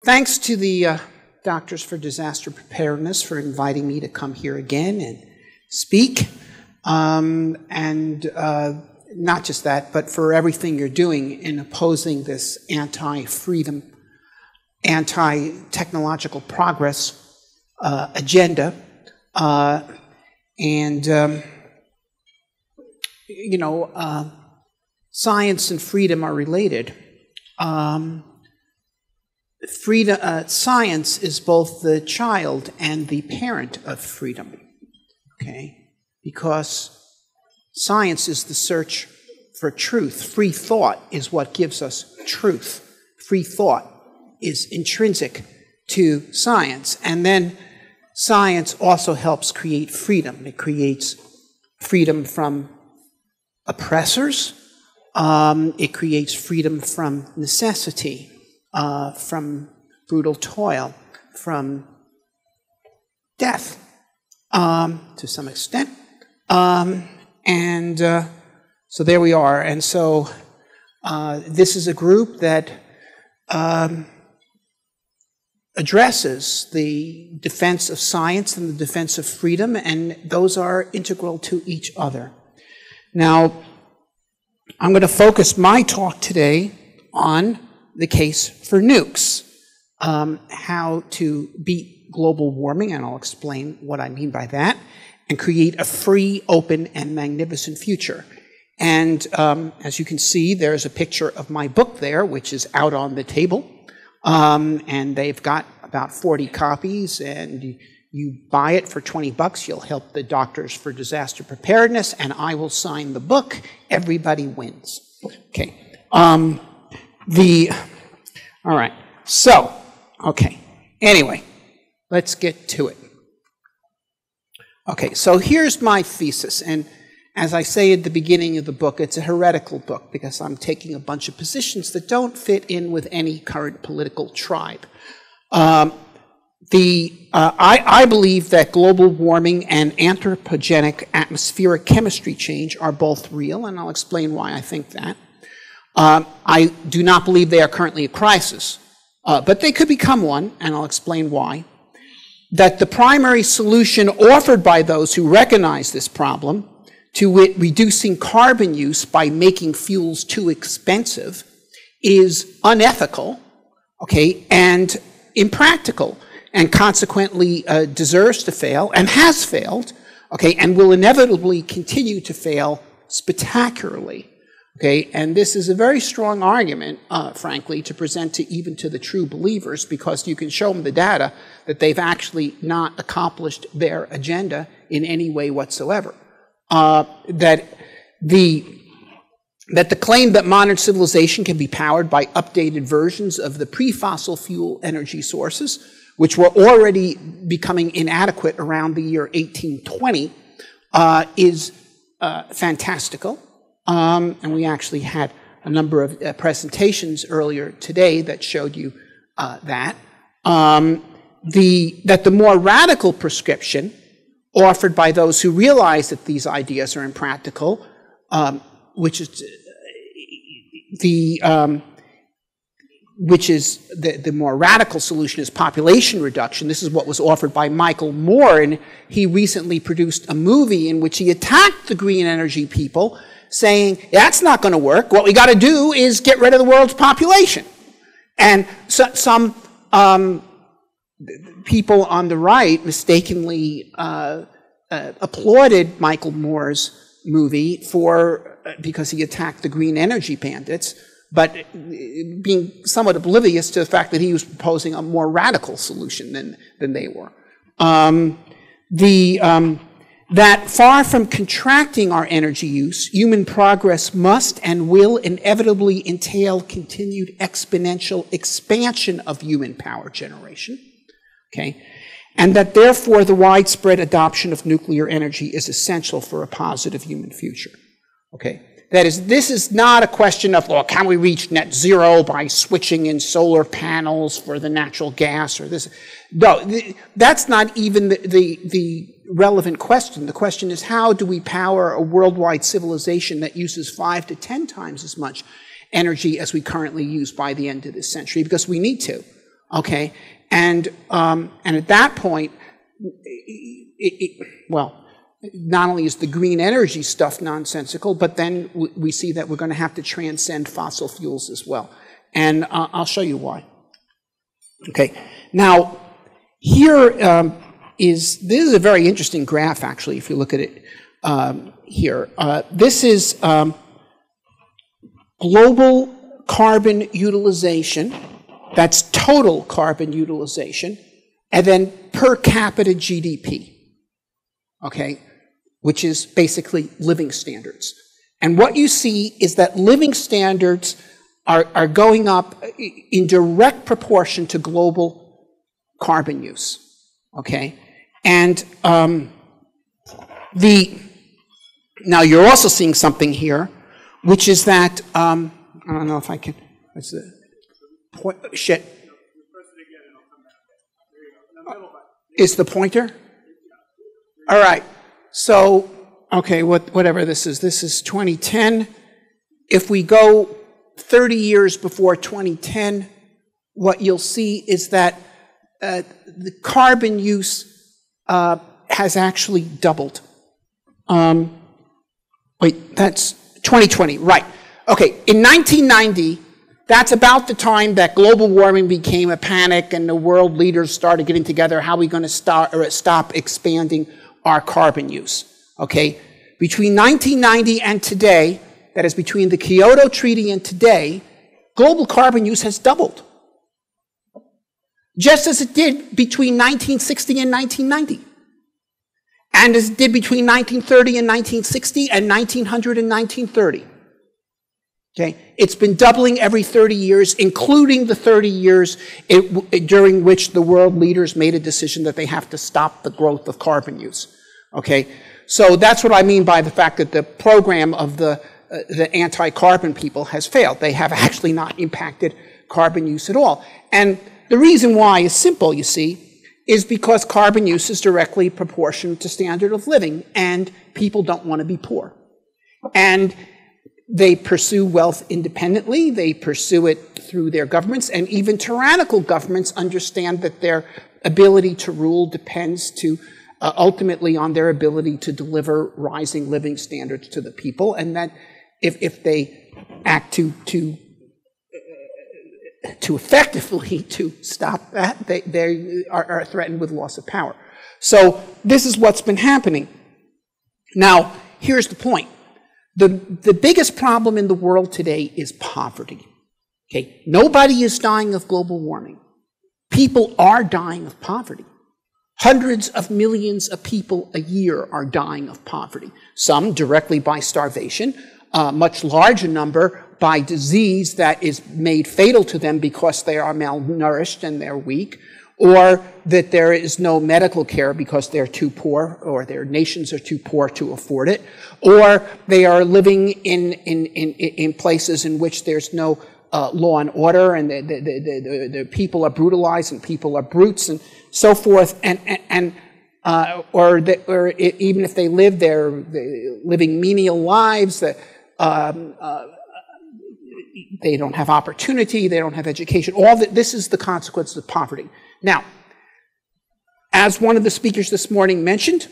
Thanks to the Doctors for Disaster Preparedness for inviting me to come here again and speak. Not just that, but for everything you're doing in opposing this anti-freedom, anti-technological progress agenda. Science and freedom are related. Science is both the child and the parent of freedom, okay? Because science is the search for truth. Free thought is what gives us truth. Free thought is intrinsic to science. And then science also helps create freedom. It creates freedom from oppressors. It creates freedom from necessity, from brutal toil, from death, to some extent. So there we are. And so this is a group that addresses the defense of science and the defense of freedom, and those are integral to each other. Now, I'm going to focus my talk today on the case for nukes, how to beat global warming, and I'll explain what I mean by that, and create a free, open, and magnificent future. And as you can see, there's a picture of my book there, which is out on the table. And they've got about 40 copies, and you buy it for $20. You'll help the Doctors for Disaster Preparedness, and I will sign the book. Everybody wins. Okay. All right. So, okay. Anyway, let's get to it. Okay, so here's my thesis, and as I say at the beginning of the book, it's a heretical book because I'm taking a bunch of positions that don't fit in with any current political tribe. I believe that global warming and anthropogenic atmospheric chemistry change are both real, and I'll explain why I think that. I do not believe they are currently a crisis, but they could become one, and I'll explain why. That the primary solution offered by those who recognize this problem, to wit, reducing carbon use by making fuels too expensive, is unethical, okay, and impractical, and consequently deserves to fail, and has failed, okay, and will inevitably continue to fail spectacularly. Okay, and this is a very strong argument, frankly, to present to even to the true believers, because you can show them the data that they've actually not accomplished their agenda in any way whatsoever. That the claim that modern civilization can be powered by updated versions of the pre-fossil fuel energy sources, which were already becoming inadequate around the year 1820, is fantastical. And we actually had a number of presentations earlier today that showed you that. That the more radical prescription offered by those who realize that these ideas are impractical, which is the more radical solution is population reduction. This is what was offered by Michael Moore, and he recently produced a movie in which he attacked the green energy people, saying, that's not going to work. What we got to do is get rid of the world's population. And so, some people on the right mistakenly applauded Michael Moore's movie because he attacked the green energy bandits, but being somewhat oblivious to the fact that he was proposing a more radical solution than they were. That far from contracting our energy use, human progress must and will inevitably entail continued exponential expansion of human power generation, okay? And that therefore the widespread adoption of nuclear energy is essential for a positive human future, okay? That is, this is not a question of, well, can we reach net zero by switching in solar panels for the natural gas or this? No, that's not even the relevant question. The question is, how do we power a worldwide civilization that uses 5 to 10 times as much energy as we currently use by the end of this century? Because we need to. Okay, and at that point, well, not only is the green energy stuff nonsensical, but then we see that we're going to have to transcend fossil fuels as well. And I'll show you why. Okay, now here this is a very interesting graph, actually, if you look at it here. This is global carbon utilization. That's total carbon utilization, and then per capita GDP, okay, which is basically living standards. And what you see is that living standards are going up in direct proportion to global carbon use, okay? And now you're also seeing something here, which is that, I don't know if I can, what's the point, shit. Is the pointer? All right, so, okay, whatever this is 2010. If we go 30 years before 2010, what you'll see is that the carbon use has actually doubled. Wait, that's 2020, right. Okay, in 1990, that's about the time that global warming became a panic and the world leaders started getting together, how are we going to stop expanding our carbon use, okay? Between 1990 and today, that is between the Kyoto Treaty and today, global carbon use has doubled. Just as it did between 1960 and 1990. And as it did between 1930 and 1960 and 1900 and 1930. Okay? It's been doubling every 30 years, including the 30 years during which the world leaders made a decision that they have to stop the growth of carbon use. Okay? So that's what I mean by the fact that the program of the anti-carbon people has failed. They have actually not impacted carbon use at all. And the reason why is simple, you see, is because carbon use is directly proportional to standard of living, and people don't want to be poor. And they pursue wealth independently, they pursue it through their governments, and even tyrannical governments understand that their ability to rule depends ultimately on their ability to deliver rising living standards to the people, and that if they act to effectively to stop that, they are threatened with loss of power. So this is what's been happening. Now, here's the point. The biggest problem in the world today is poverty. Okay? Nobody is dying of global warming. People are dying of poverty. Hundreds of millions of people a year are dying of poverty. Some directly by starvation, a much larger number by disease that is made fatal to them because they are malnourished and they're weak, or that there is no medical care because they're too poor, or their nations are too poor to afford it, or they are living in places in which there's no law and order, and the people are brutalized and people are brutes and so forth, or even if they live, they're living menial lives. They don't have opportunity, they don't have education. This is the consequence of poverty. Now, as one of the speakers this morning mentioned,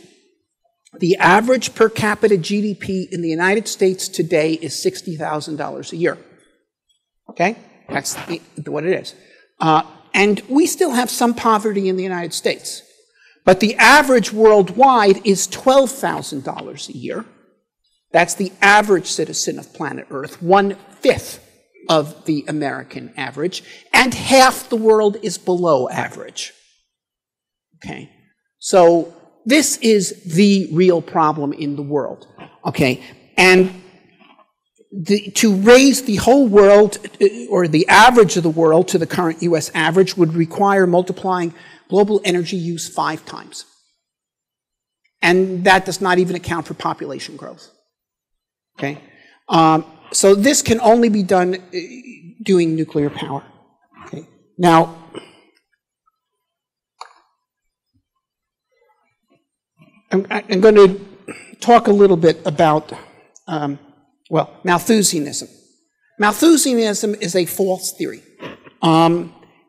the average per capita GDP in the United States today is $60,000 a year. Okay? That's what it is. And we still have some poverty in the United States. But the average worldwide is $12,000 a year. That's the average citizen of planet Earth, 1/5 of the American average, and half the world is below average. Okay? So this is the real problem in the world. Okay? And to raise the whole world, or the average of the world, to the current US average would require multiplying global energy use 5 times. And that does not even account for population growth. Okay? So this can only be done doing nuclear power. Okay? Now, I'm going to talk a little bit about, Malthusianism. Malthusianism is a false theory.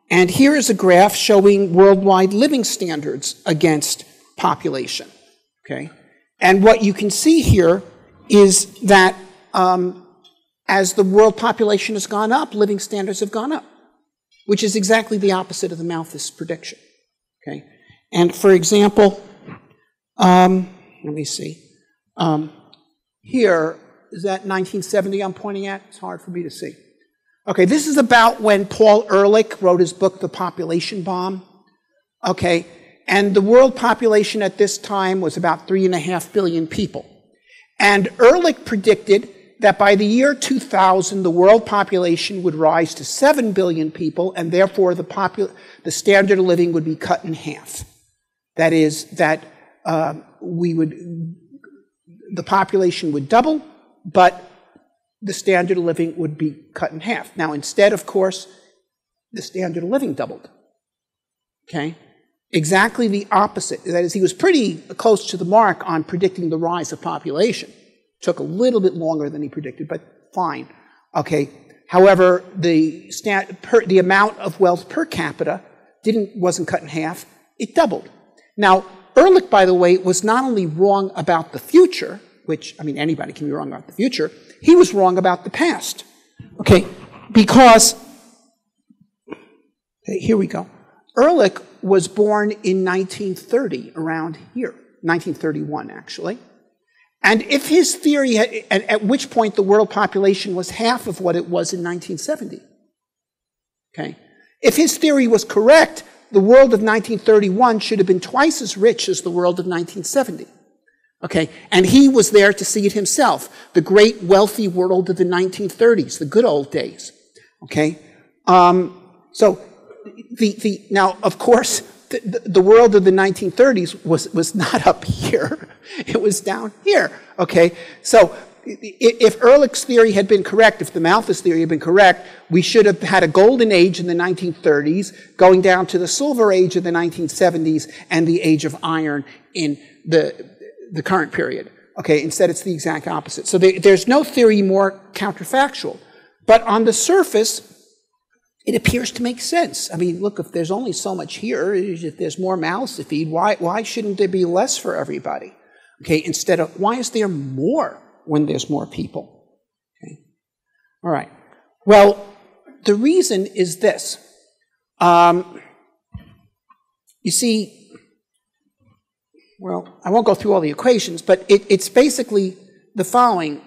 And here is a graph showing worldwide living standards against population. Okay? And what you can see here is that as the world population has gone up, living standards have gone up, which is exactly the opposite of the Malthus prediction. Okay? And for example, let me see. Here, is that 1970 I'm pointing at? It's hard for me to see. Okay, this is about when Paul Ehrlich wrote his book, The Population Bomb. Okay, and the world population at this time was about 3.5 billion people. And Ehrlich predicted that by the year 2000, the world population would rise to 7 billion people, and therefore the standard of living would be cut in half. That is, that the population would double, but the standard of living would be cut in half. Now, instead, of course, the standard of living doubled. Okay? Exactly the opposite. That is, he was pretty close to the mark on predicting the rise of population. Took a little bit longer than he predicted, but fine. Okay. However, the amount of wealth per capita wasn't cut in half. It doubled. Now, Ehrlich, by the way, was not only wrong about the future, which, I mean, anybody can be wrong about the future, he was wrong about the past. Okay, because, okay, here we go. Ehrlich was born in 1930, around here, 1931, actually. And if his theory, at which point the world population was half of what it was in 1970. Okay? If his theory was correct, the world of 1931 should have been twice as rich as the world of 1970. Okay? And he was there to see it himself. The great wealthy world of the 1930s, the good old days. Okay? So, now, of course, the world of the 1930s was not up here. It was down here. Okay? So, if Ehrlich's theory had been correct, if the Malthus theory had been correct, we should have had a golden age in the 1930s, going down to the silver age of the 1970s and the age of iron in the current period. Okay, instead it's the exact opposite. So there's no theory more counterfactual. But on the surface, it appears to make sense. I mean, look, if there's only so much here, if there's more mouths to feed, why shouldn't there be less for everybody? Okay, instead of, why is there more when there's more people? Okay, all right. Well, the reason is this. You see, well, I won't go through all the equations, but it's basically the following.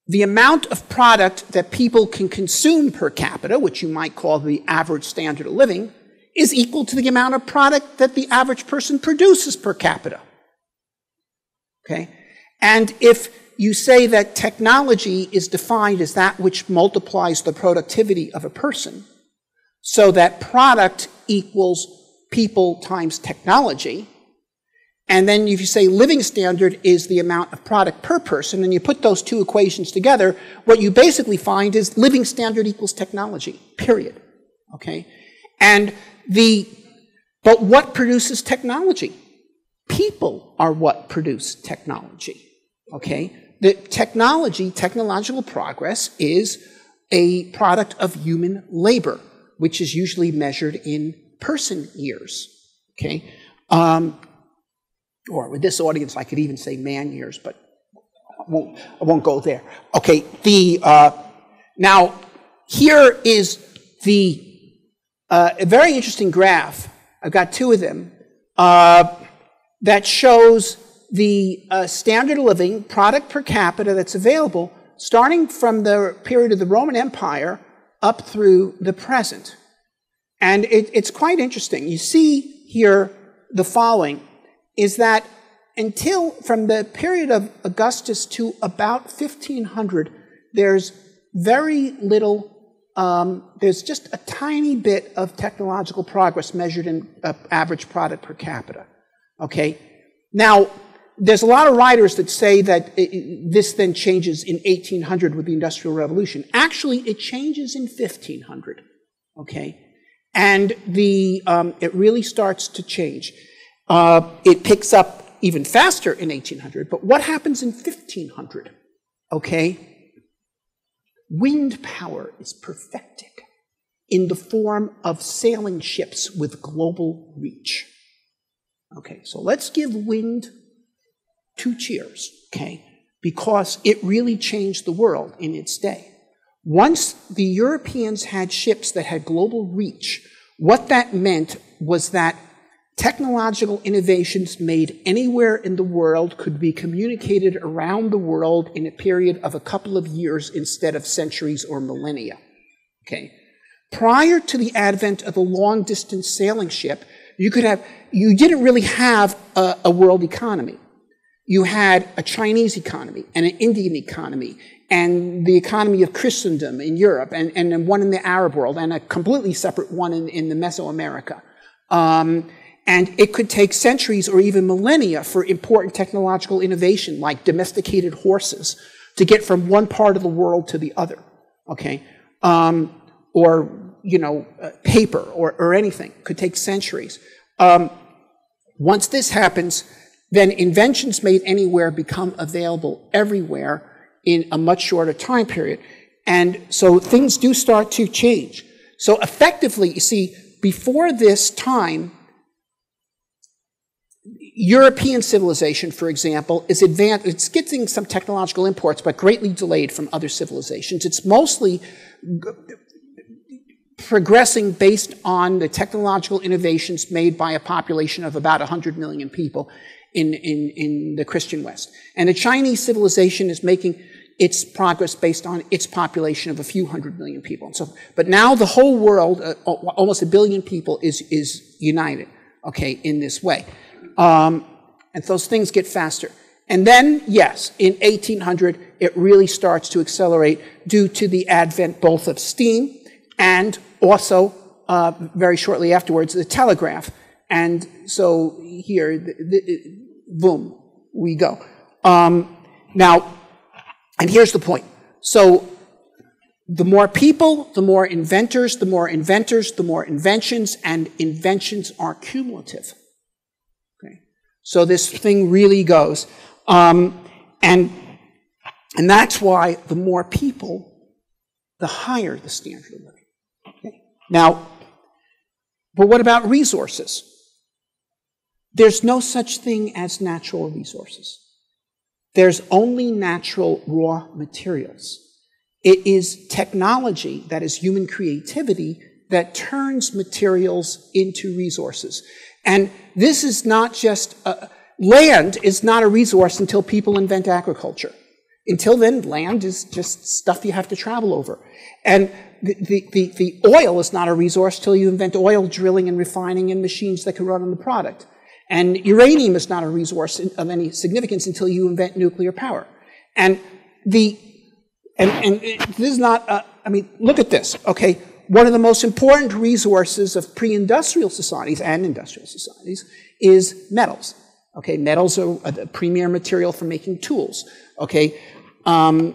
The amount of product that people can consume per capita, which you might call the average standard of living, is equal to the amount of product that the average person produces per capita. Okay? And if you say that technology is defined as that which multiplies the productivity of a person, so that product equals people times technology, and then if you say living standard is the amount of product per person, and you put those two equations together, what you basically find is living standard equals technology, period. Okay? And but what produces technology? People are what produce technology. Okay? The technological progress is a product of human labor, which is usually measured in person years. Okay? Or with this audience, I could even say man years, but I won't go there. Okay, now here is a very interesting graph. I've got two of them that shows the standard of living product per capita that's available starting from the period of the Roman Empire up through the present. And it's quite interesting. You see here the following, is that from the period of Augustus to about 1500, there's very little, there's just a tiny bit of technological progress measured in average product per capita. Okay? Now, there's a lot of writers that say that this then changes in 1800 with the Industrial Revolution. Actually, it changes in 1500. Okay? And it really starts to change. It picks up even faster in 1800, but what happens in 1500? Okay? Wind power is perfected in the form of sailing ships with global reach. Okay, so let's give wind 2 cheers, okay, because it really changed the world in its day. Once the Europeans had ships that had global reach, what that meant was that technological innovations made anywhere in the world could be communicated around the world in a period of a couple of years instead of centuries or millennia. Okay. Prior to the advent of the long-distance sailing ship, you didn't really have a world economy. You had a Chinese economy and an Indian economy and the economy of Christendom in Europe and one in the Arab world and a completely separate one in the Mesoamerica. And it could take centuries or even millennia for important technological innovation like domesticated horses to get from one part of the world to the other, okay? Or, paper or anything. Could take centuries. Once this happens, then inventions made anywhere become available everywhere in a much shorter time period. And so things do start to change. So effectively, you see, before this time, European civilization, for example, is advanced. It's getting some technological imports, but greatly delayed from other civilizations. It's mostly progressing based on the technological innovations made by a population of about 100 million people in the Christian West. And the Chinese civilization is making its progress based on its population of a few 100 million people. And so, but now the whole world, almost 1 billion people, is united, okay, in this way. And those things get faster. And then, yes, in 1800, it really starts to accelerate due to the advent both of steam and also, very shortly afterwards, the telegraph. And so here, boom, we go. Now, and here's the point. So the more people, the more inventors, the more inventors, the more inventions, and inventions are cumulative. Okay. So this thing really goes. And that's why the more people, the higher the standard of living. Okay. Now, but what about resources? There's no such thing as natural resources. There's only natural raw materials. It is technology, that is human creativity, that turns materials into resources. And this is not just, land is not a resource until people invent agriculture. Until then, land is just stuff you have to travel over. And the oil is not a resource till you invent oil drilling and refining and machines that can run on the product. And uranium is not a resource of any significance until you invent nuclear power. And this is not, look at this, okay? One of the most important resources of pre-industrial societies and industrial societies is metals. Okay, metals are the premier material for making tools. Okay,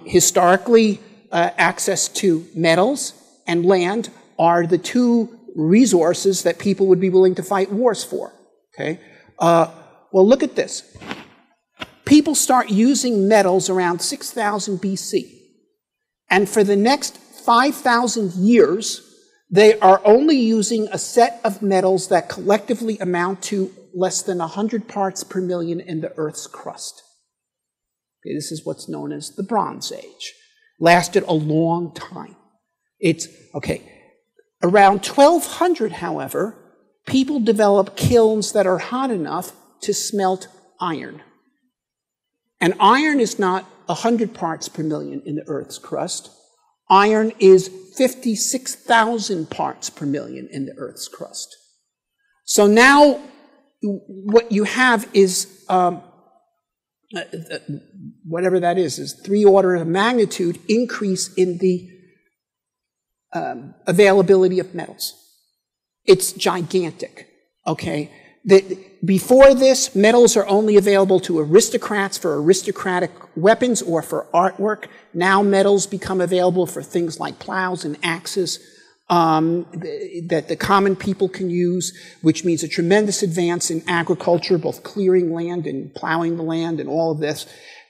historically, access to metals and land are the two resources that people would be willing to fight wars for. Okay, well, look at this. People start using metals around 6,000 BC, and for the next 5,000 years, they are only using a set of metals that collectively amount to less than 100 parts per million in the Earth's crust. Okay, this is what's known as the Bronze Age. Lasted a long time. Around 1200, however, people develop kilns that are hot enough to smelt iron. And iron is not 100 parts per million in the Earth's crust. Iron is 56,000 parts per million in the Earth's crust. So now what you have is, whatever that is 3 orders of magnitude increase in the availability of metals. It's gigantic, okay? Before this, metals are only available to aristocrats for aristocratic weapons or for artwork. Now metals become available for things like plows and axes that the common people can use, which means a tremendous advance in agriculture, both clearing land and plowing the land and all of this.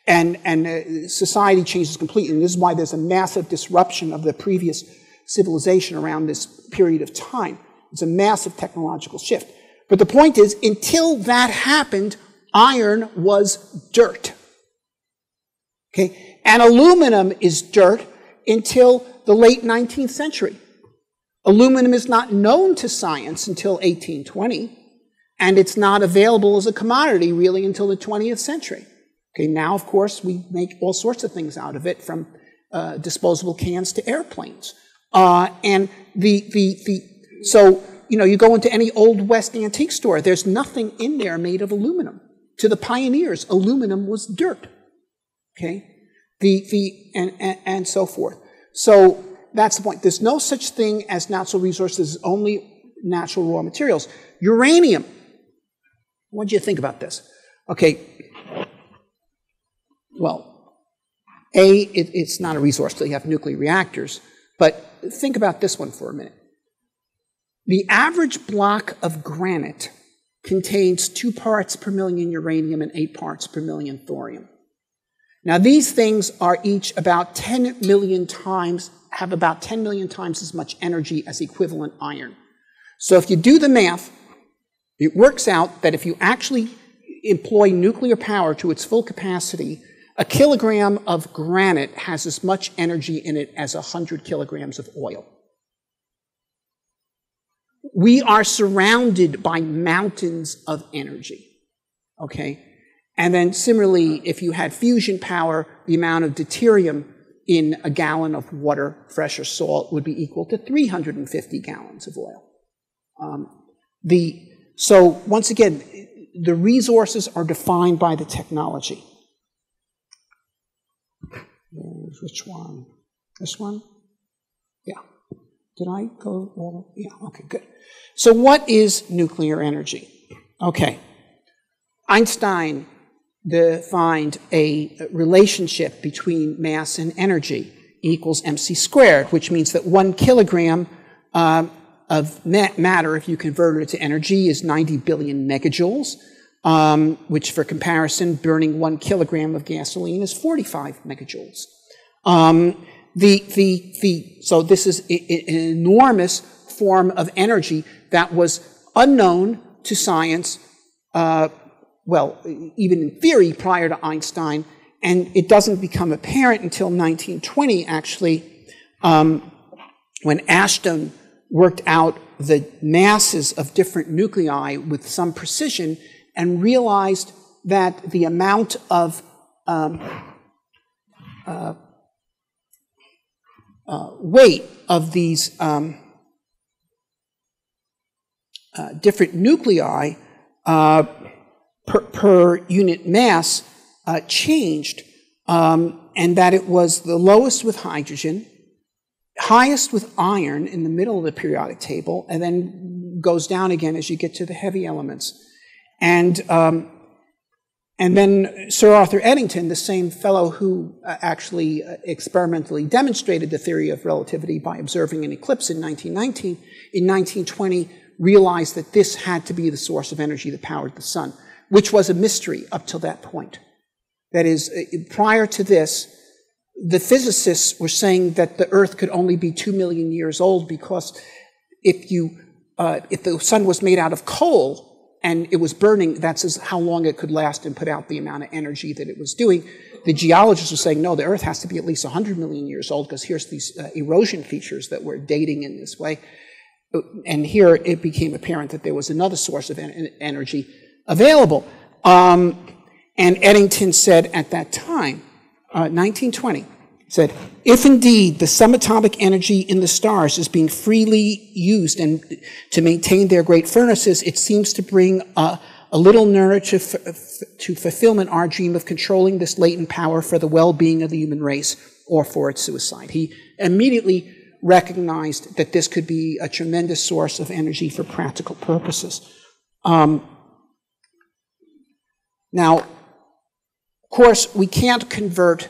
And society changes completely. And this is why there's a massive disruption of the previous civilization around this period of time. It's a massive technological shift. But the point is, until that happened, iron was dirt. Okay? And aluminum is dirt until the late 19th century. Aluminum is not known to science until 1820, and it's not available as a commodity really until the 20th century. Okay, now, of course, we make all sorts of things out of it, from disposable cans to airplanes. So, you know, you go into any Old West antique store, there's nothing in there made of aluminum. To the pioneers, aluminum was dirt. Okay? And so forth. So that's the point. There's no such thing as natural resources, only natural raw materials. Uranium. What do you think about this? Okay. Well, it's not a resource till you have nuclear reactors, but think about this one for a minute. The average block of granite contains 2 parts per million uranium and 8 parts per million thorium. Now, these things are each about 10 million times, have about 10 million times as much energy as equivalent iron. So if you do the math, it works out that if you actually employ nuclear power to its full capacity, a kilogram of granite has as much energy in it as 100 kilograms of oil. We are surrounded by mountains of energy, okay? And then similarly, if you had fusion power, the amount of deuterium in a gallon of water, fresh or salt, would be equal to 350 gallons of oil. So once again, the resources are defined by the technology. Which one? This one? Yeah. Did I go all? Yeah, okay, good. So what is nuclear energy? Okay. Einstein defined a relationship between mass and energy equals mc squared, which means that 1 kilogram of matter, if you convert it to energy, is 90 billion megajoules, which for comparison, burning 1 kilogram of gasoline is 45 megajoules. So this is an enormous form of energy that was unknown to science, well, even in theory prior to Einstein, and it doesn't become apparent until 1920, actually, when Ashton worked out the masses of different nuclei with some precision and realized that the amount of weight of these different nuclei per unit mass changed, and that it was the lowest with hydrogen, highest with iron in the middle of the periodic table, and then goes down again as you get to the heavy elements. And then Sir Arthur Eddington, the same fellow who actually experimentally demonstrated the theory of relativity by observing an eclipse in 1919, in 1920 realized that this had to be the source of energy that powered the sun, which was a mystery up till that point. That is, prior to this, the physicists were saying that the Earth could only be 2 million years old because if the sun was made out of coal and it was burning, that's how long it could last and put out the amount of energy that it was doing. The geologists were saying, no, the Earth has to be at least 100 million years old because here's these erosion features that we're dating in this way. And here it became apparent that there was another source of energy available. And Eddington said at that time, 1920, said, if indeed the subatomic energy in the stars is being freely used and to maintain their great furnaces, it seems to bring a little nearer to fulfillment our dream of controlling this latent power for the well-being of the human race or for its suicide. He immediately recognized that this could be a tremendous source of energy for practical purposes. Now, of course, we can't convert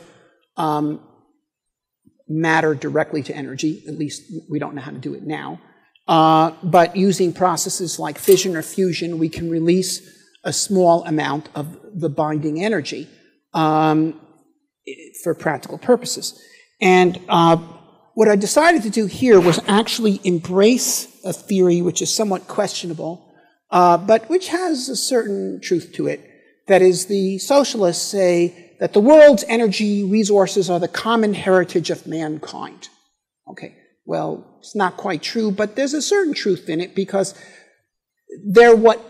matter directly to energy. At least we don't know how to do it now. But using processes like fission or fusion, we can release a small amount of the binding energy. And for practical purposes. And what I decided to do here was actually embrace a theory which is somewhat questionable, but which has a certain truth to it. That is, the socialists say that the world's energy resources are the common heritage of mankind. Okay, well, it's not quite true, but there's a certain truth in it because they're what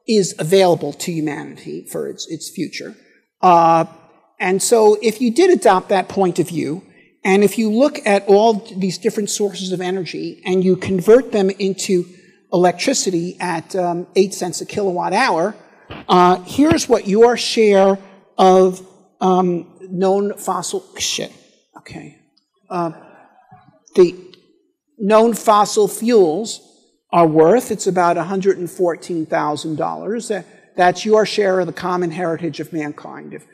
is available to humanity for its future. And so if you did adopt that point of view, and if you look at all these different sources of energy and you convert them into electricity at 8 cents a kilowatt hour, here's what your share of known fossil the known fossil fuels are worth. It's about $114,000. That's your share of the common heritage of mankind. If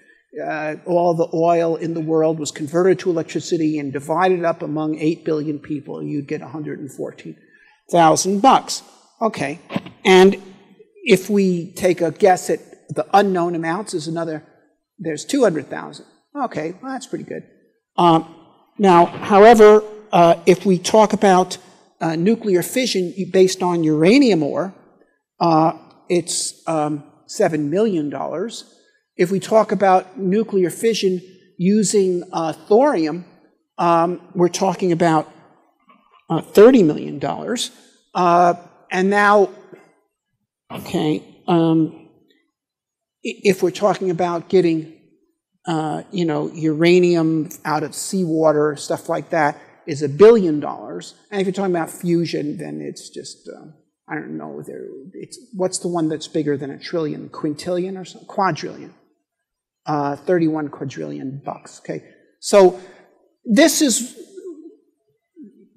all the oil in the world was converted to electricity and divided up among 8 billion people, you'd get $114,000. Okay, and if we take a guess at the unknown amounts, there's 200,000. Okay, well, that's pretty good. Now, however, if we talk about nuclear fission based on uranium ore, it's $7 million. If we talk about nuclear fission using thorium, we're talking about $30 million. And now, okay, if we're talking about getting, uranium out of seawater, stuff like that, is $1 billion. And if you're talking about fusion, then it's just, I don't know, what's the one that's bigger than a trillion? Quintillion or something? Quadrillion. 31 quadrillion bucks, okay? So this is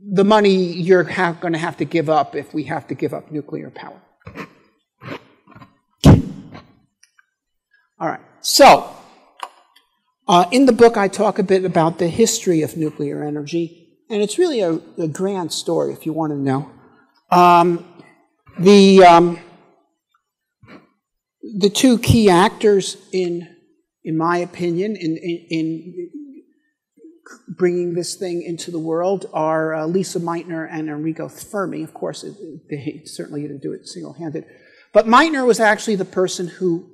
the money you're going to have to give up if we have to give up nuclear power. All right, so in the book I talk a bit about the history of nuclear energy, and it's really a grand story if you want to know. The two key actors in my opinion, in bringing this thing into the world are Lisa Meitner and Enrico Fermi. Of course, they certainly didn't do it single-handed. But Meitner was actually the person who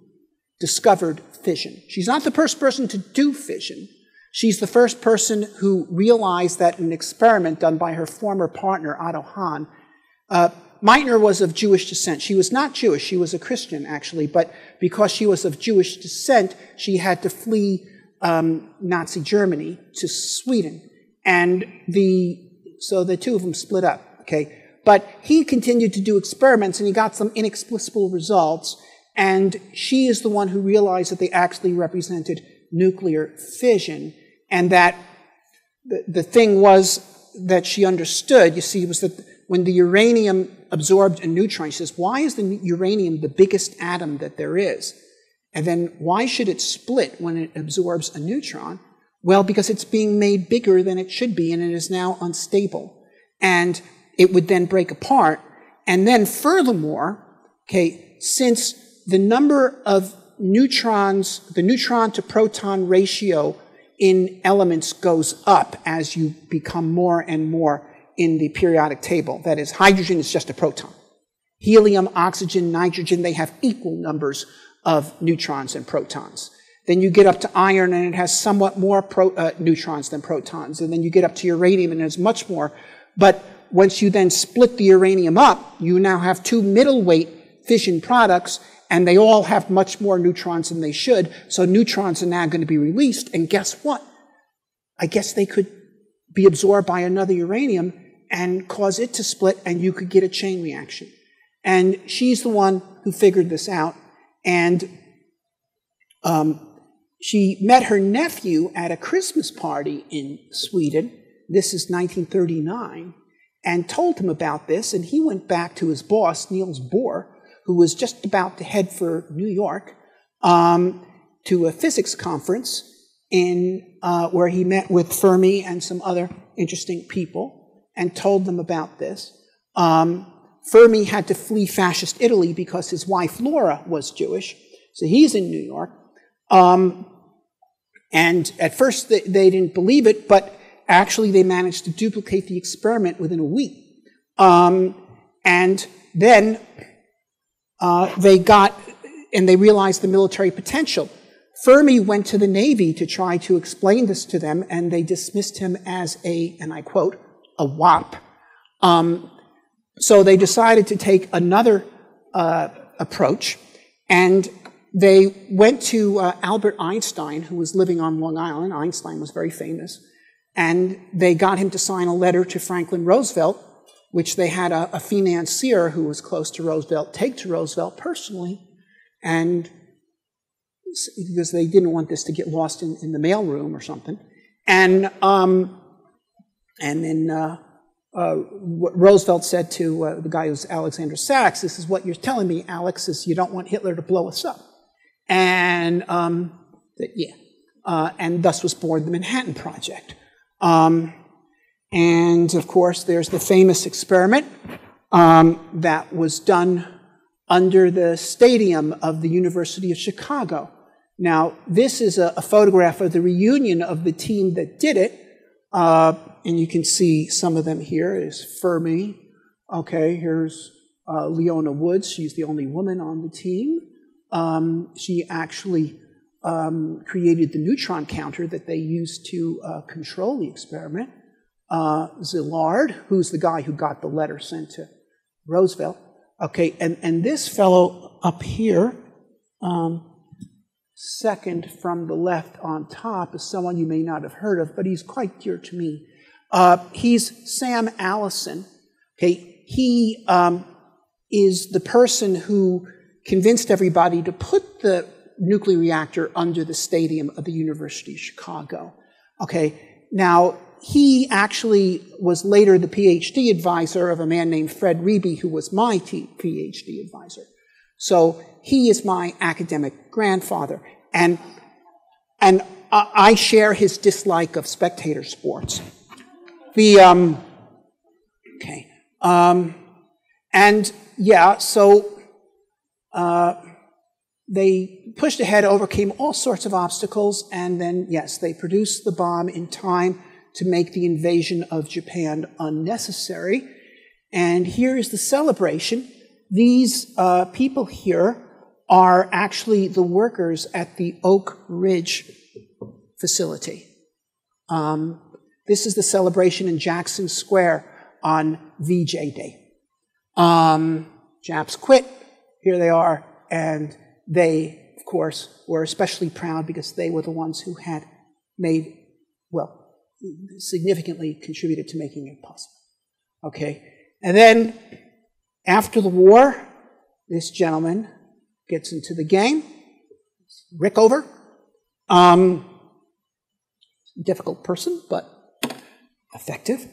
discovered fission. She's not the first person to do fission. She's the first person who realized that an experiment done by her former partner, Otto Hahn. Meitner was of Jewish descent. She was not Jewish. She was a Christian, actually. But because she was of Jewish descent, she had to flee Nazi Germany to Sweden. And so the two of them split up, okay? But he continued to do experiments, and he got some inexplicable results. And she is the one who realized that they actually represented nuclear fission, and that the thing was that she understood, you see, was that when the uranium absorbed a neutron, she says, why is the uranium the biggest atom that there is? And then why should it split when it absorbs a neutron? Well, because it's being made bigger than it should be, and it is now unstable. And it would then break apart. And then furthermore, okay, since the number of neutrons, the neutron to proton ratio in elements goes up as you become more and more in the periodic table. That is, hydrogen is just a proton. Helium, oxygen, nitrogen, they have equal numbers of neutrons and protons. Then you get up to iron, and it has somewhat more neutrons than protons. And then you get up to uranium, and it has much more. But once you then split the uranium up, you now have two middleweight fission products, and they all have much more neutrons than they should. So neutrons are now going to be released, and guess what? I guess they could be absorbed by another uranium and cause it to split, and you could get a chain reaction. And she's the one who figured this out. And she met her nephew at a Christmas party in Sweden. This is 1939, and told him about this. And he went back to his boss, Niels Bohr, who was just about to head for New York, to a physics conference where he met with Fermi and some other interesting people, and told them about this. Fermi had to flee fascist Italy because his wife Laura was Jewish, so he's in New York. And at first they didn't believe it, but actually they managed to duplicate the experiment within a week. And then they realized the military potential. Fermi went to the Navy to try to explain this to them, and they dismissed him as and I quote, a wop. So they decided to take another approach, and they went to Albert Einstein, who was living on Long Island. Einstein was very famous. And they got him to sign a letter to Franklin Roosevelt, which they had a financier who was close to Roosevelt take to Roosevelt personally, and because they didn't want this to get lost in the mailroom or something. And then Roosevelt said to the guy who's Alexander Sachs, "This is what you're telling me, Alex, is you don't want Hitler to blow us up." And and thus was born the Manhattan Project. And of course, there's the famous experiment that was done under the stadium of the University of Chicago. Now, this is a photograph of the reunion of the team that did it. And you can see some of them here. Is Fermi. Okay, here's Leona Woods. She's the only woman on the team. She actually created the neutron counter that they used to control the experiment. Szilard, who's the guy who got the letter sent to Roosevelt. Okay, and this fellow up here, second from the left on top, is someone you may not have heard of, but he's quite dear to me. He's Sam Allison. Okay, he is the person who convinced everybody to put the nuclear reactor under the stadium of the University of Chicago. Okay, now he actually was later the PhD advisor of a man named Fred Reby, who was my PhD advisor. So he is my academic grandfather, and I share his dislike of spectator sports. They pushed ahead, overcame all sorts of obstacles, and then, yes, they produced the bomb in time to make the invasion of Japan unnecessary. And here is the celebration. These people here are actually the workers at the Oak Ridge facility. This is the celebration in Jackson Square on VJ Day. Japs quit. Here they are. And they, of course, were especially proud because they were the ones who had significantly contributed to making it possible. Okay. And then, after the war, this gentleman gets into the game. Rickover. Difficult person, but effective.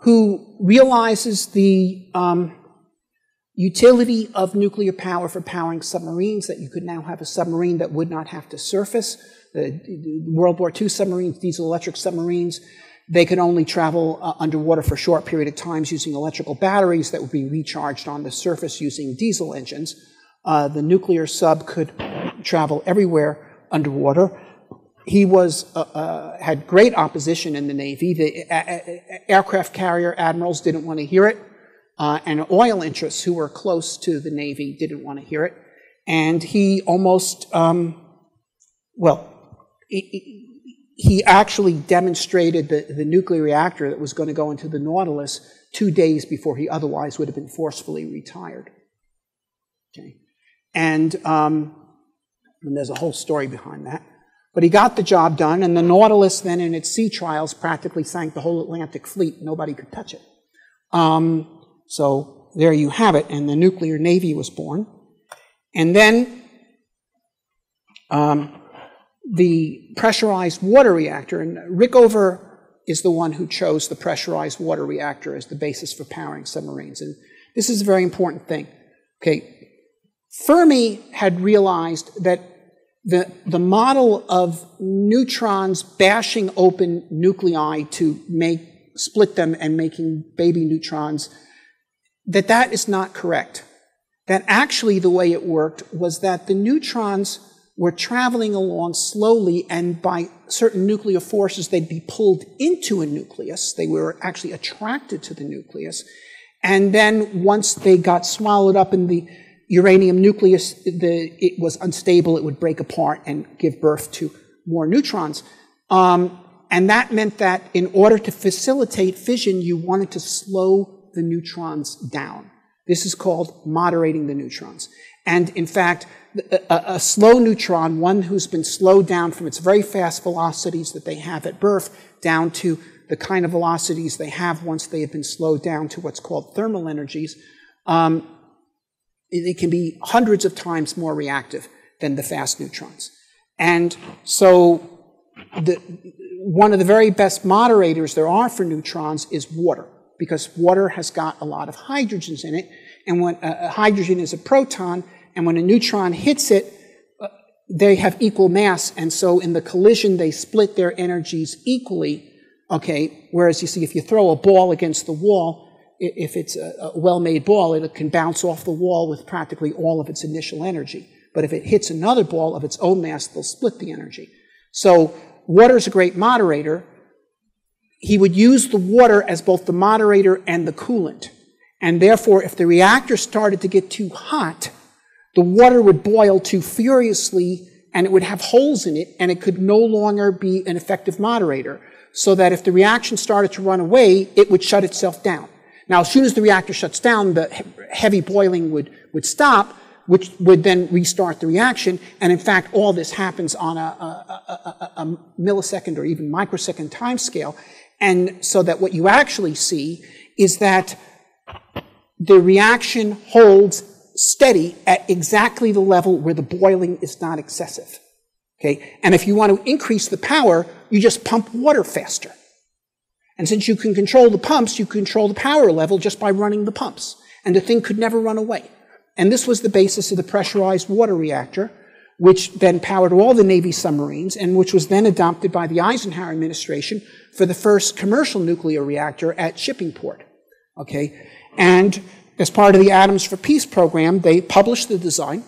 Who realizes the utility of nuclear power for powering submarines, that you could now have a submarine that would not have to surface. The World War II submarines, diesel-electric submarines, they could only travel underwater for a short period of times using electrical batteries that would be recharged on the surface using diesel engines. The nuclear sub could travel everywhere underwater. He had great opposition in the Navy. The aircraft carrier admirals didn't want to hear it. And oil interests who were close to the Navy didn't want to hear it. And he almost, he actually demonstrated the nuclear reactor that was going to go into the Nautilus 2 days before he otherwise would have been forcefully retired. Okay. And there's a whole story behind that. But he got the job done, and the Nautilus then in its sea trials practically sank the whole Atlantic fleet. Nobody could touch it. So there you have it, and the nuclear navy was born. And then the pressurized water reactor, and Rickover is the one who chose the pressurized water reactor as the basis for powering submarines. And this is a very important thing. Okay, Fermi had realized that the model of neutrons bashing open nuclei to split them and making baby neutrons, that is not correct. That actually the way it worked was that the neutrons were traveling along slowly, and by certain nuclear forces, they'd be pulled into a nucleus. They were actually attracted to the nucleus. And then once they got swallowed up in the uranium nucleus, it was unstable. It would break apart and give birth to more neutrons. And that meant that in order to facilitate fission, you wanted to slow the neutrons down. This is called moderating the neutrons. And in fact, a slow neutron, one who's been slowed down from its very fast velocities that they have at birth down to the kind of velocities they have once they have been slowed down to what's called thermal energies, it can be hundreds of times more reactive than the fast neutrons. And so one of the very best moderators there are for neutrons is water, because water has got a lot of hydrogens in it, and when a hydrogen is a proton, and when a neutron hits it, they have equal mass, and so in the collision they split their energies equally, okay, whereas you see if you throw a ball against the wall, if it's a well-made ball, it can bounce off the wall with practically all of its initial energy. But if it hits another ball of its own mass, they'll split the energy. So water is a great moderator. He would use the water as both the moderator and the coolant. And therefore, if the reactor started to get too hot, the water would boil too furiously, and it would have holes in it, and it could no longer be an effective moderator. So that if the reaction started to run away, it would shut itself down. Now, as soon as the reactor shuts down, the heavy boiling would stop, which would then restart the reaction. And in fact, all this happens on a millisecond or even microsecond time scale. And so that what you actually see is that the reaction holds steady at exactly the level where the boiling is not excessive. Okay? And if you want to increase the power, you just pump water faster. And since you can control the pumps, you control the power level just by running the pumps. And the thing could never run away. And this was the basis of the pressurized water reactor, which then powered all the Navy submarines, and which was then adopted by the Eisenhower administration for the first commercial nuclear reactor at Shippingport. Okay? And as part of the Atoms for Peace program, they published the design,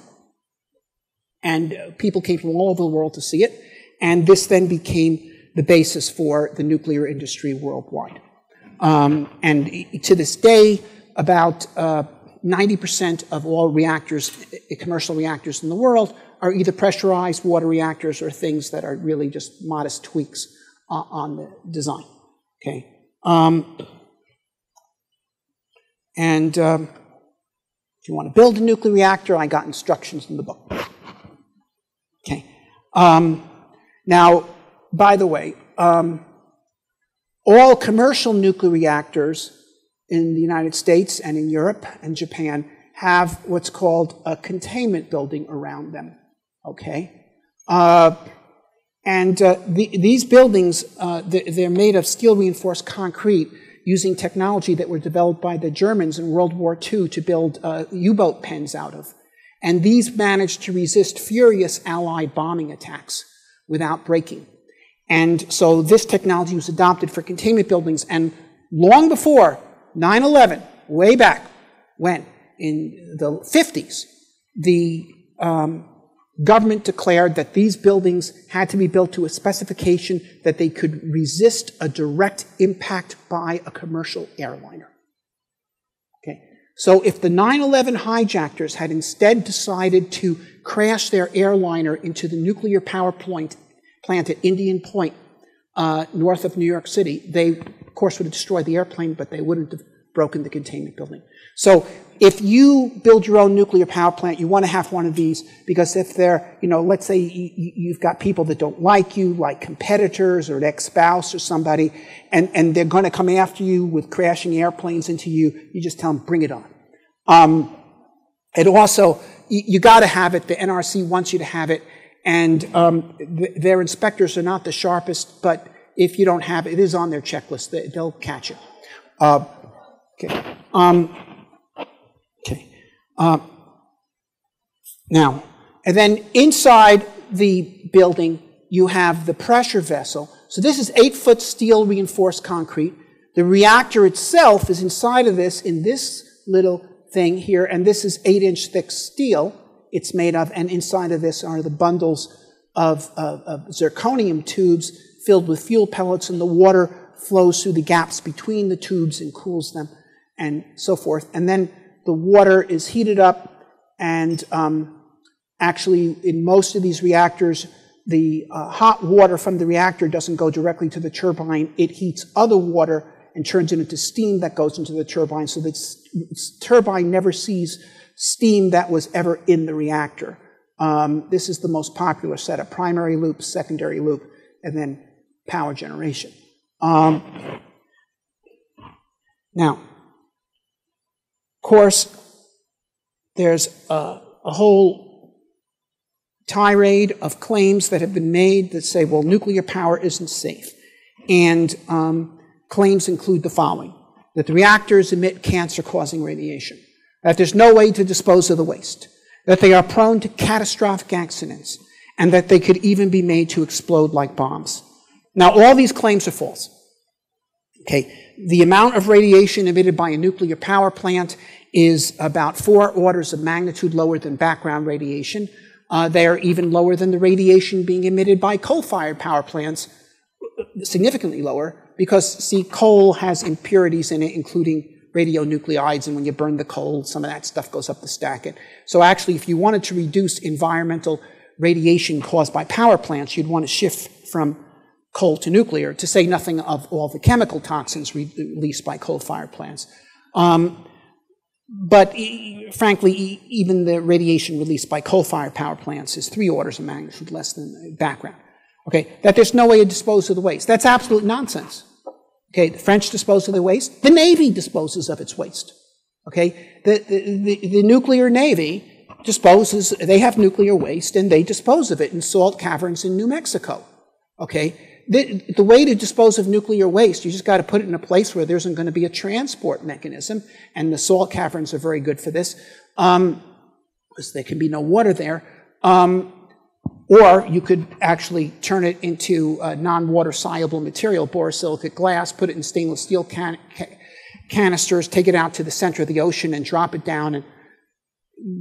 and people came from all over the world to see it, and this then became the basis for the nuclear industry worldwide. And to this day, about 90% of all reactors, commercial reactors in the world, are either pressurized water reactors or things that are really just modest tweaks on the design. Okay. If you want to build a nuclear reactor, I got instructions in the book. Okay. Now, by the way, all commercial nuclear reactors in the United States and in Europe and Japan have what's called a containment building around them. Okay? These buildings, they're made of steel-reinforced concrete using technology that were developed by the Germans in World War II to build U-boat pens out of. And these managed to resist furious Allied bombing attacks without breaking. And so this technology was adopted for containment buildings. And long before 9/11, way back when, in the 50s, the government declared that these buildings had to be built to a specification that they could resist a direct impact by a commercial airliner. Okay. So if the 9/11 hijackers had instead decided to crash their airliner into the nuclear power plant at Indian Point, north of New York City, they, of course, would have destroyed the airplane, but they wouldn't have broken the containment building. So if you build your own nuclear power plant, you want to have one of these, because if they're, let's say you've got people that don't like you, like competitors or an ex-spouse or somebody, and they're going to come after you with crashing airplanes into you, you just tell them, bring it on. And also, you got to have it. The NRC wants you to have it. And their inspectors are not the sharpest, but if you don't have it, it is on their checklist. They'll catch it. Okay. Now, and then inside the building, you have the pressure vessel. So this is 8-foot steel reinforced concrete. The reactor itself is inside of this in this little thing here, and this is 8-inch thick steel. it's made of, and inside of this are the bundles of zirconium tubes filled with fuel pellets, and the water flows through the gaps between the tubes and cools them, and so forth. And then the water is heated up, and actually in most of these reactors, the hot water from the reactor doesn't go directly to the turbine. It heats other water and turns it into steam that goes into the turbine, so that the turbine never sees steam that was ever in the reactor. This is the most popular setup: primary loop, secondary loop, and then power generation. Now, of course, there's a whole tirade of claims that have been made that say, well, nuclear power isn't safe. And claims include the following: that the reactors emit cancer-causing radiation, that there's no way to dispose of the waste, that they are prone to catastrophic accidents, and that they could even be made to explode like bombs. Now, all these claims are false. Okay, the amount of radiation emitted by a nuclear power plant is about 4 orders of magnitude lower than background radiation. They are even lower than the radiation being emitted by coal-fired power plants, significantly lower, because, see, coal has impurities in it, including radionuclides, and when you burn the coal, some of that stuff goes up the stack. So actually, if you wanted to reduce environmental radiation caused by power plants, you'd want to shift from coal to nuclear, to say nothing of all the chemical toxins released by coal-fired plants. But frankly, even the radiation released by coal-fired power plants is 3 orders of magnitude less than the background. Okay, that there's no way to dispose of the waste. That's absolute nonsense. Okay, the French dispose of their waste. The Navy disposes of its waste. Okay, the nuclear Navy disposes, they have nuclear waste, and they dispose of it in salt caverns in New Mexico. Okay, the way to dispose of nuclear waste, you just got to put it in a place where there isn't going to be a transport mechanism, and the salt caverns are very good for this, because there can be no water there. Or you could actually turn it into non-water soluble material, borosilicate glass, put it in stainless steel canisters, take it out to the center of the ocean and drop it down, and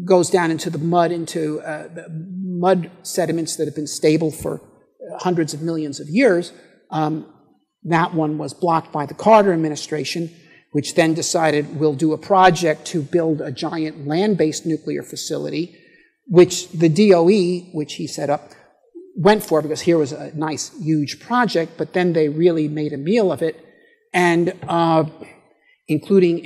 goes down into the mud, into mud sediments that have been stable for hundreds of millions of years. That one was blocked by the Carter administration, which then decided we'll do a project to build a giant land-based nuclear facility, which the DOE, which he set up, went for, because here was a nice, huge project, but then they really made a meal of it, and including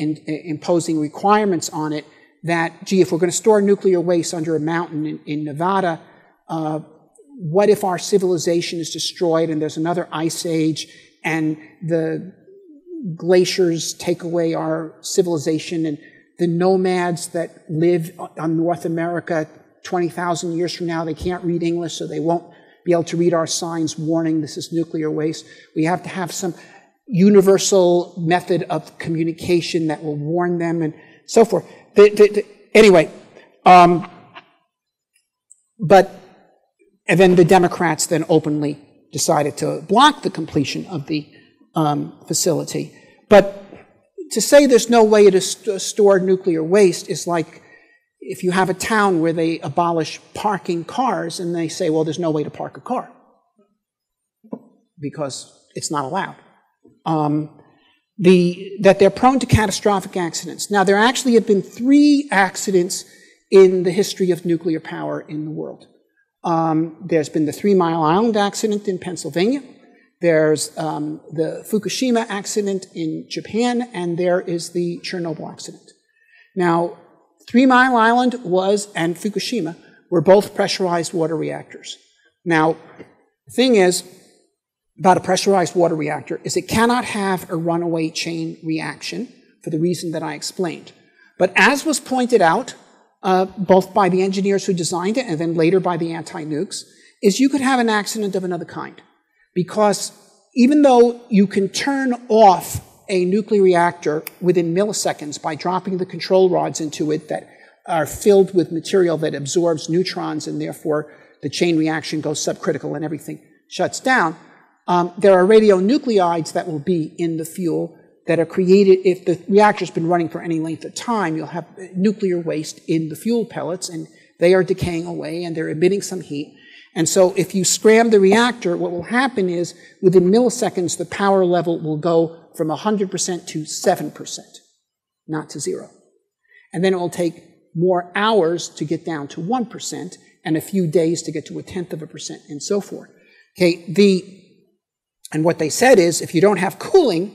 imposing requirements on it that, gee, if we're going to store nuclear waste under a mountain in Nevada, what if our civilization is destroyed and there's another ice age and the glaciers take away our civilization, and the nomads that live on North America 20,000 years from now, they can't read English, so they won't be able to read our signs warning this is nuclear waste. We have to have some universal method of communication that will warn them, and so forth. Anyway, and then the Democrats then openly decided to block the completion of the facility. But to say there's no way to store nuclear waste is like if you have a town where they abolish parking cars and they say, well, there's no way to park a car because it's not allowed. That they're prone to catastrophic accidents. Now, there actually have been 3 accidents in the history of nuclear power in the world. There's been the 3 Mile Island accident in Pennsylvania. There's the Fukushima accident in Japan, and there is the Chernobyl accident. Now, 3 Mile Island and Fukushima were both pressurized water reactors. Now, the thing is about a pressurized water reactor is it cannot have a runaway chain reaction for the reason that I explained. But as was pointed out, both by the engineers who designed it and then later by the anti-nukes, is you could have an accident of another kind. Because even though you can turn off a nuclear reactor within milliseconds by dropping the control rods into it that are filled with material that absorbs neutrons, and therefore the chain reaction goes subcritical and everything shuts down, there are radionuclides that will be in the fuel that are created. If the reactor's been running for any length of time, you'll have nuclear waste in the fuel pellets, and They are decaying away, and they're emitting some heat. And so if you scram the reactor, what will happen is within milliseconds, the power level will go from 100% to 7%, not to 0. And then it will take more hours to get down to 1% and a few days to get to 0.1%, and so forth. Okay, and what they said is if you don't have cooling,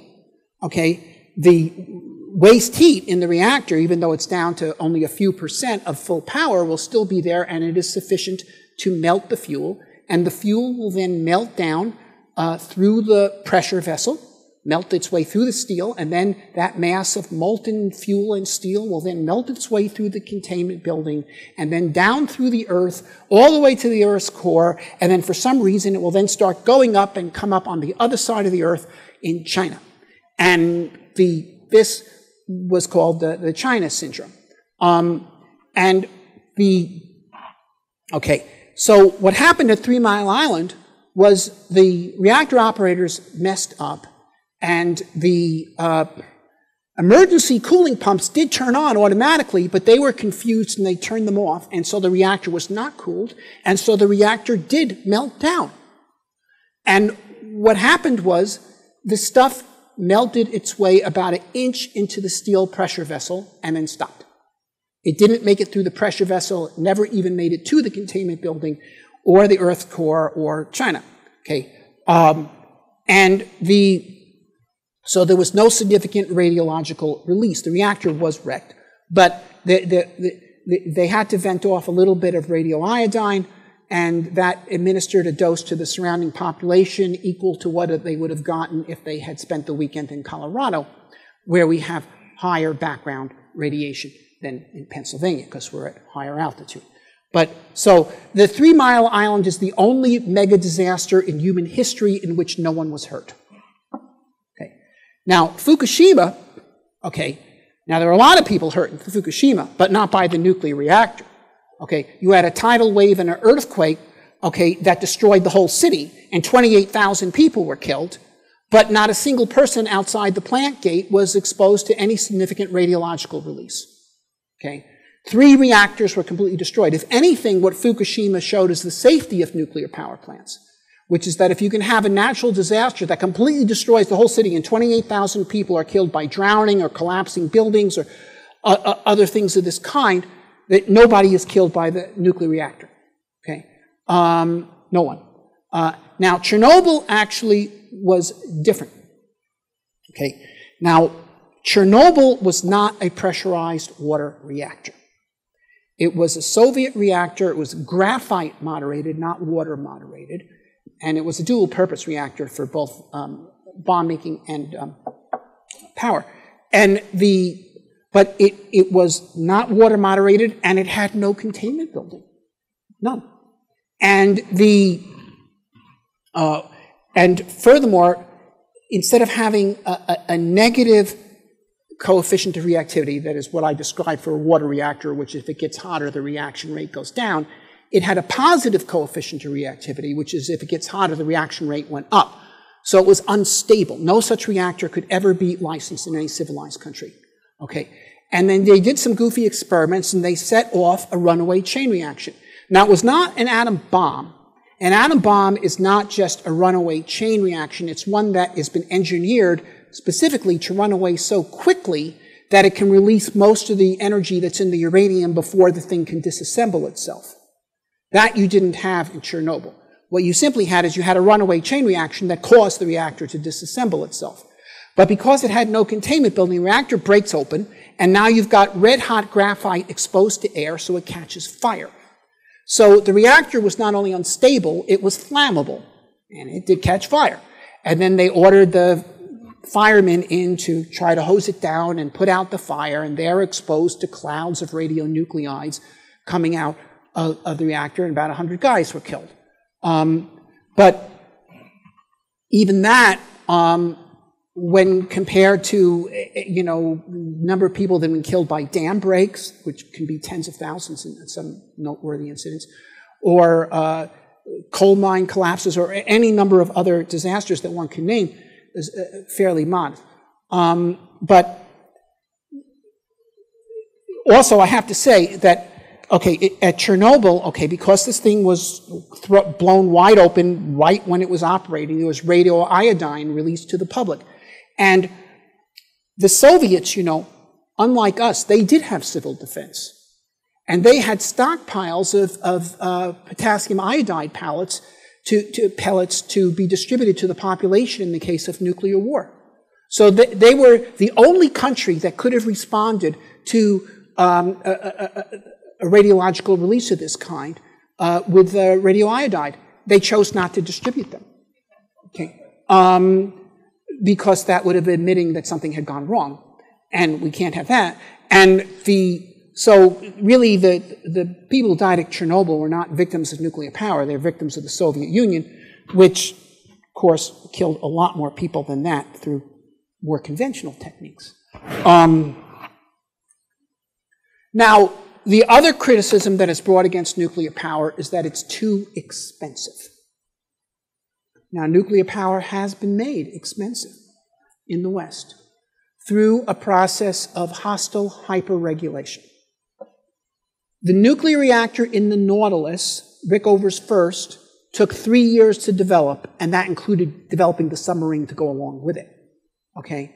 okay, the waste heat in the reactor, even though it's down to only a few percent of full power, will still be there, and it is sufficient to melt the fuel, and the fuel will then melt down through the pressure vessel, melt its way through the steel, and then that mass of molten fuel and steel will then melt its way through the containment building, and then down through the Earth, all the way to the Earth's core, and then for some reason it will then start going up and come up on the other side of the Earth in China. And this was called the China syndrome. So what happened at 3 Mile Island was the reactor operators messed up, and the emergency cooling pumps did turn on automatically, but they were confused and they turned them off, and so the reactor was not cooled, and so the reactor did melt down. And what happened was the stuff melted its way about 1 inch into the steel pressure vessel and then stopped. It didn't make it through the pressure vessel, it never even made it to the containment building or the Earth's core or China. Okay, so there was no significant radiological release. The reactor was wrecked, but they had to vent off a little bit of radioiodine, and that administered a dose to the surrounding population equal to what they would have gotten if they had spent the weekend in Colorado, where we have higher background radiation than in Pennsylvania, because we're at higher altitude. But so the 3 Mile Island is the only mega disaster in human history in which no one was hurt. Okay. Now, Fukushima, okay, now there are a lot of people hurt in Fukushima, but not by the nuclear reactor. Okay, you had a tidal wave and an earthquake, okay, that destroyed the whole city, and 28,000 people were killed, but not a single person outside the plant gate was exposed to any significant radiological release. Okay, 3 reactors were completely destroyed. If anything, what Fukushima showed is the safety of nuclear power plants, which is that if you can have a natural disaster that completely destroys the whole city and 28,000 people are killed by drowning or collapsing buildings or other things of this kind, that nobody is killed by the nuclear reactor. Okay, no one. Now, Chernobyl actually was different. Okay, now, Chernobyl was not a pressurized water reactor. It was a Soviet reactor. It was graphite moderated, not water moderated. And it was a dual purpose reactor for both bomb making and power. But it was not water moderated, and it had no containment building. None. And furthermore, instead of having a negative coefficient of reactivity, that is what I described for a water reactor, which if it gets hotter, the reaction rate goes down, it had a positive coefficient of reactivity, which is if it gets hotter, the reaction rate went up. So it was unstable. No such reactor could ever be licensed in any civilized country. Okay. And then they did some goofy experiments, and they set off a runaway chain reaction. Now, it was not an atom bomb. An atom bomb is not just a runaway chain reaction. It's one that has been engineered specifically to run away so quickly that it can release most of the energy that's in the uranium before the thing can disassemble itself. That you didn't have in Chernobyl. What you simply had is you had a runaway chain reaction that caused the reactor to disassemble itself. But because it had no containment building, the reactor breaks open, and now you've got red-hot graphite exposed to air, so it catches fire. So the reactor was not only unstable, it was flammable, and it did catch fire. And then they ordered the firemen in to try to hose it down and put out the fire, and they're exposed to clouds of radionuclides coming out of the reactor, and about 100 guys were killed. But even that, when compared to, number of people that have been killed by dam breaks, which can be tens of thousands in some noteworthy incidents, or coal mine collapses, or any number of other disasters that one can name, is fairly modest. But also I have to say that at Chernobyl, okay, because this thing was blown wide open right when it was operating, there was radioiodine released to the public. And the Soviets, you know, unlike us, they did have civil defense. And they had stockpiles of potassium iodide pellets to be distributed to the population in the case of nuclear war. So they were the only country that could have responded to a radiological release of this kind with radioiodide. They chose not to distribute them, okay, because that would have been admitting that something had gone wrong, and we can't have that. And so really the people who died at Chernobyl were not victims of nuclear power, they're victims of the Soviet Union, which, of course, killed a lot more people than that through more conventional techniques. Now, the other criticism that is brought against nuclear power is that it's too expensive. Now, nuclear power has been made expensive in the West through a process of hostile hyperregulation. The nuclear reactor in the Nautilus, Rickover's first, took 3 years to develop, and that included developing the submarine to go along with it. Okay?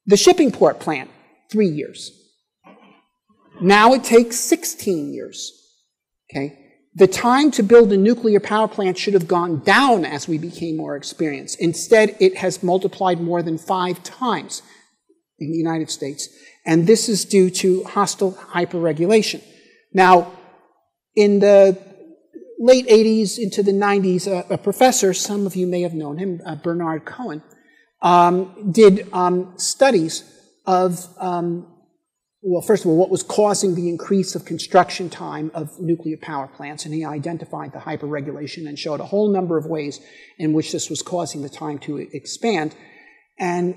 The shipping port plant, 3 years. Now it takes 16 years. Okay? The time to build a nuclear power plant should have gone down as we became more experienced. Instead, it has multiplied more than 5 times in the United States. And this is due to hostile hyperregulation. Now, in the late 80s into the 90s, a professor, some of you may have known him, Bernard Cohen, did studies of, well, first of all, what was causing the increase of construction time of nuclear power plants, and he identified the hyperregulation and showed a whole number of ways in which this was causing the time to expand. And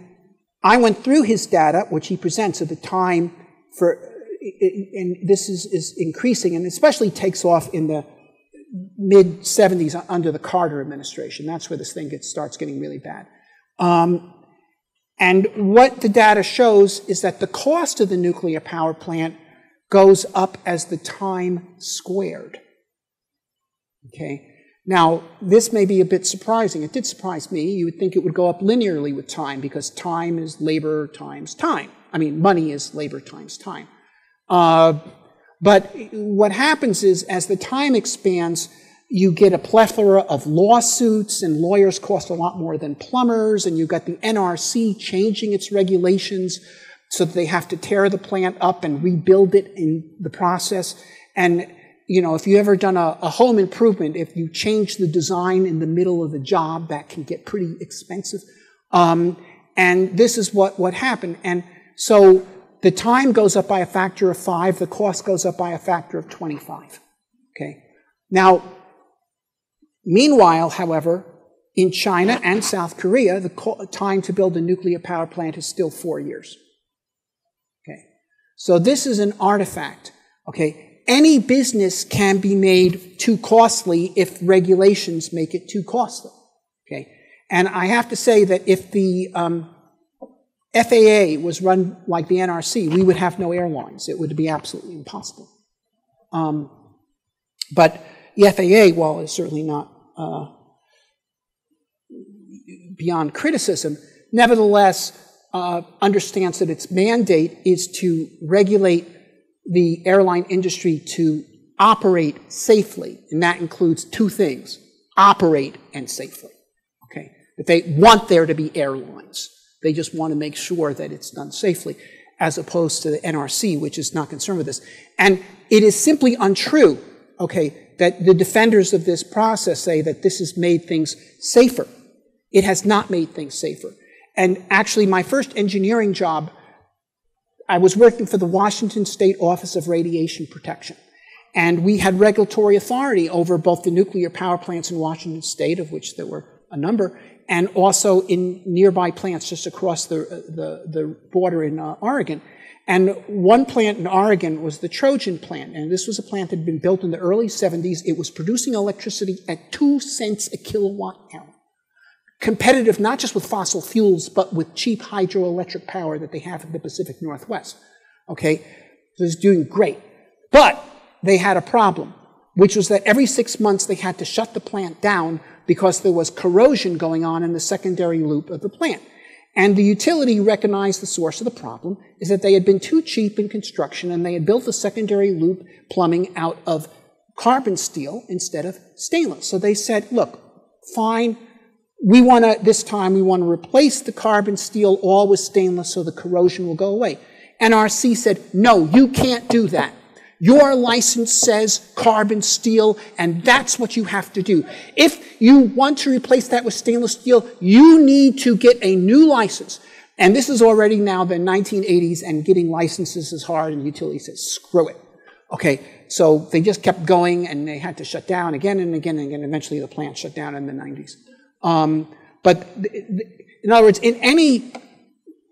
I went through his data, which he presents of the time for, and this is increasing, and especially takes off in the mid-70s under the Carter administration. That's where this thing starts getting really bad. And what the data shows is that the cost of the nuclear power plant goes up as the time squared. Okay? Now, this may be a bit surprising. It did surprise me. You would think it would go up linearly with time, because time is labor times time. I mean, money is labor times time. But what happens is, as the time expands, you get a plethora of lawsuits, and lawyers cost a lot more than plumbers, and you've got the NRC changing its regulations so that they have to tear the plant up and rebuild it in the process. And, you know, if you've ever done a home improvement, if you change the design in the middle of the job, that can get pretty expensive. And this is what happened. And so the time goes up by a factor of 5, the cost goes up by a factor of 25. Okay? Now, meanwhile, however, in China and South Korea, the time to build a nuclear power plant is still 4 years. Okay? So this is an artifact. Okay? Any business can be made too costly if regulations make it too costly. Okay? And I have to say that if the FAA was run like the NRC, we would have no airlines. It would be absolutely impossible. But the FAA, while it's certainly not beyond criticism, nevertheless understands that its mandate is to regulate the airline industry to operate safely, and that includes 2 things: operate and safely. Okay, that they want there to be airlines. They just want to make sure that it's done safely, as opposed to the NRC, which is not concerned with this. And it is simply untrue, okay, that the defenders of this process say that this has made things safer. It has not made things safer. And actually, my first engineering job, I was working for the Washington State Office of Radiation Protection. And we had regulatory authority over both the nuclear power plants in Washington State, of which there were a number, and also in nearby plants just across the border in Oregon. And one plant in Oregon was the Trojan plant, and this was a plant that had been built in the early 70s. It was producing electricity at 2 cents a kilowatt hour, competitive not just with fossil fuels, but with cheap hydroelectric power that they have in the Pacific Northwest. Okay, so it's doing great. But they had a problem, which was that every 6 months they had to shut the plant down because there was corrosion going on in the secondary loop of the plant. And the utility recognized the source of the problem is that they had been too cheap in construction and they had built the secondary loop plumbing out of carbon steel instead of stainless. So they said, look, fine, this time we want to replace the carbon steel all with stainless so the corrosion will go away. NRC said, no, you can't do that. Your license says carbon steel, and that's what you have to do. If you want to replace that with stainless steel, you need to get a new license. And this is already now the 1980s, and getting licenses is hard, and the utility says, screw it. Okay, so they just kept going, and they had to shut down again and again and again. Eventually, the plant shut down in the 90s. But in other words, in any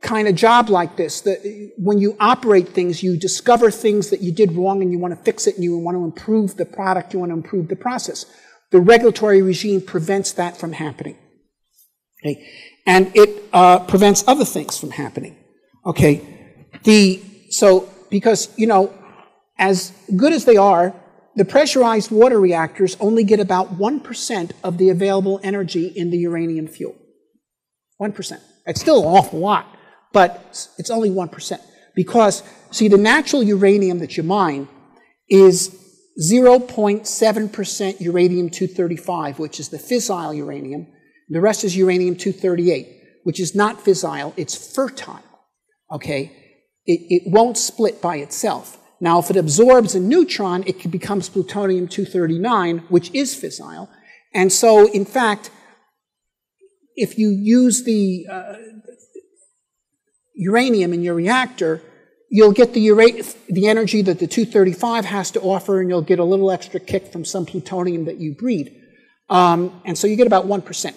kind of job like this, when you operate things, you discover things that you did wrong and you want to fix it and you want to improve the product, you want to improve the process. The regulatory regime prevents that from happening. Okay? And it prevents other things from happening. Okay? Because, as good as they are, the pressurized water reactors only get about 1% of the available energy in the uranium fuel. 1%. It's still an awful lot, but it's only 1%. Because, see, the natural uranium that you mine is 0.7% uranium-235, which is the fissile uranium. The rest is uranium-238, which is not fissile, it's fertile. Okay? It won't split by itself. Now, if it absorbs a neutron, it becomes plutonium-239, which is fissile. And so, in fact, if you use the uranium in your reactor, you'll get the energy that the 235 has to offer, and you'll get a little extra kick from some plutonium that you breed. And so you get about 1%.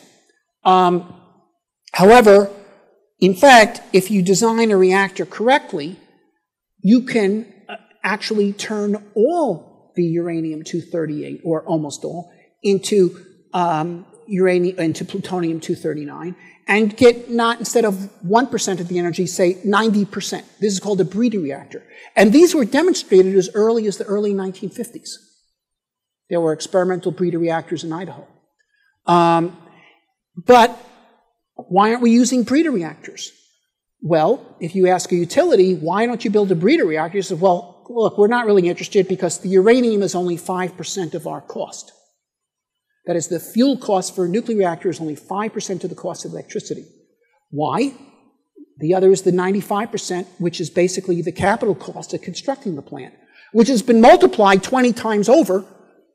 However, in fact, if you design a reactor correctly, you can actually turn all the uranium-238, or almost all, into plutonium-239, and get not, instead of 1% of the energy, say 90%. This is called a breeder reactor. And these were demonstrated as early as the early 1950s. There were experimental breeder reactors in Idaho. But why aren't we using breeder reactors? Well, if you ask a utility, why don't you build a breeder reactor? You say, well, look, we're not really interested because the uranium is only 5% of our cost. That is, the fuel cost for a nuclear reactor is only 5% of the cost of electricity. Why? The other is the 95%, which is basically the capital cost of constructing the plant, which has been multiplied 20 times over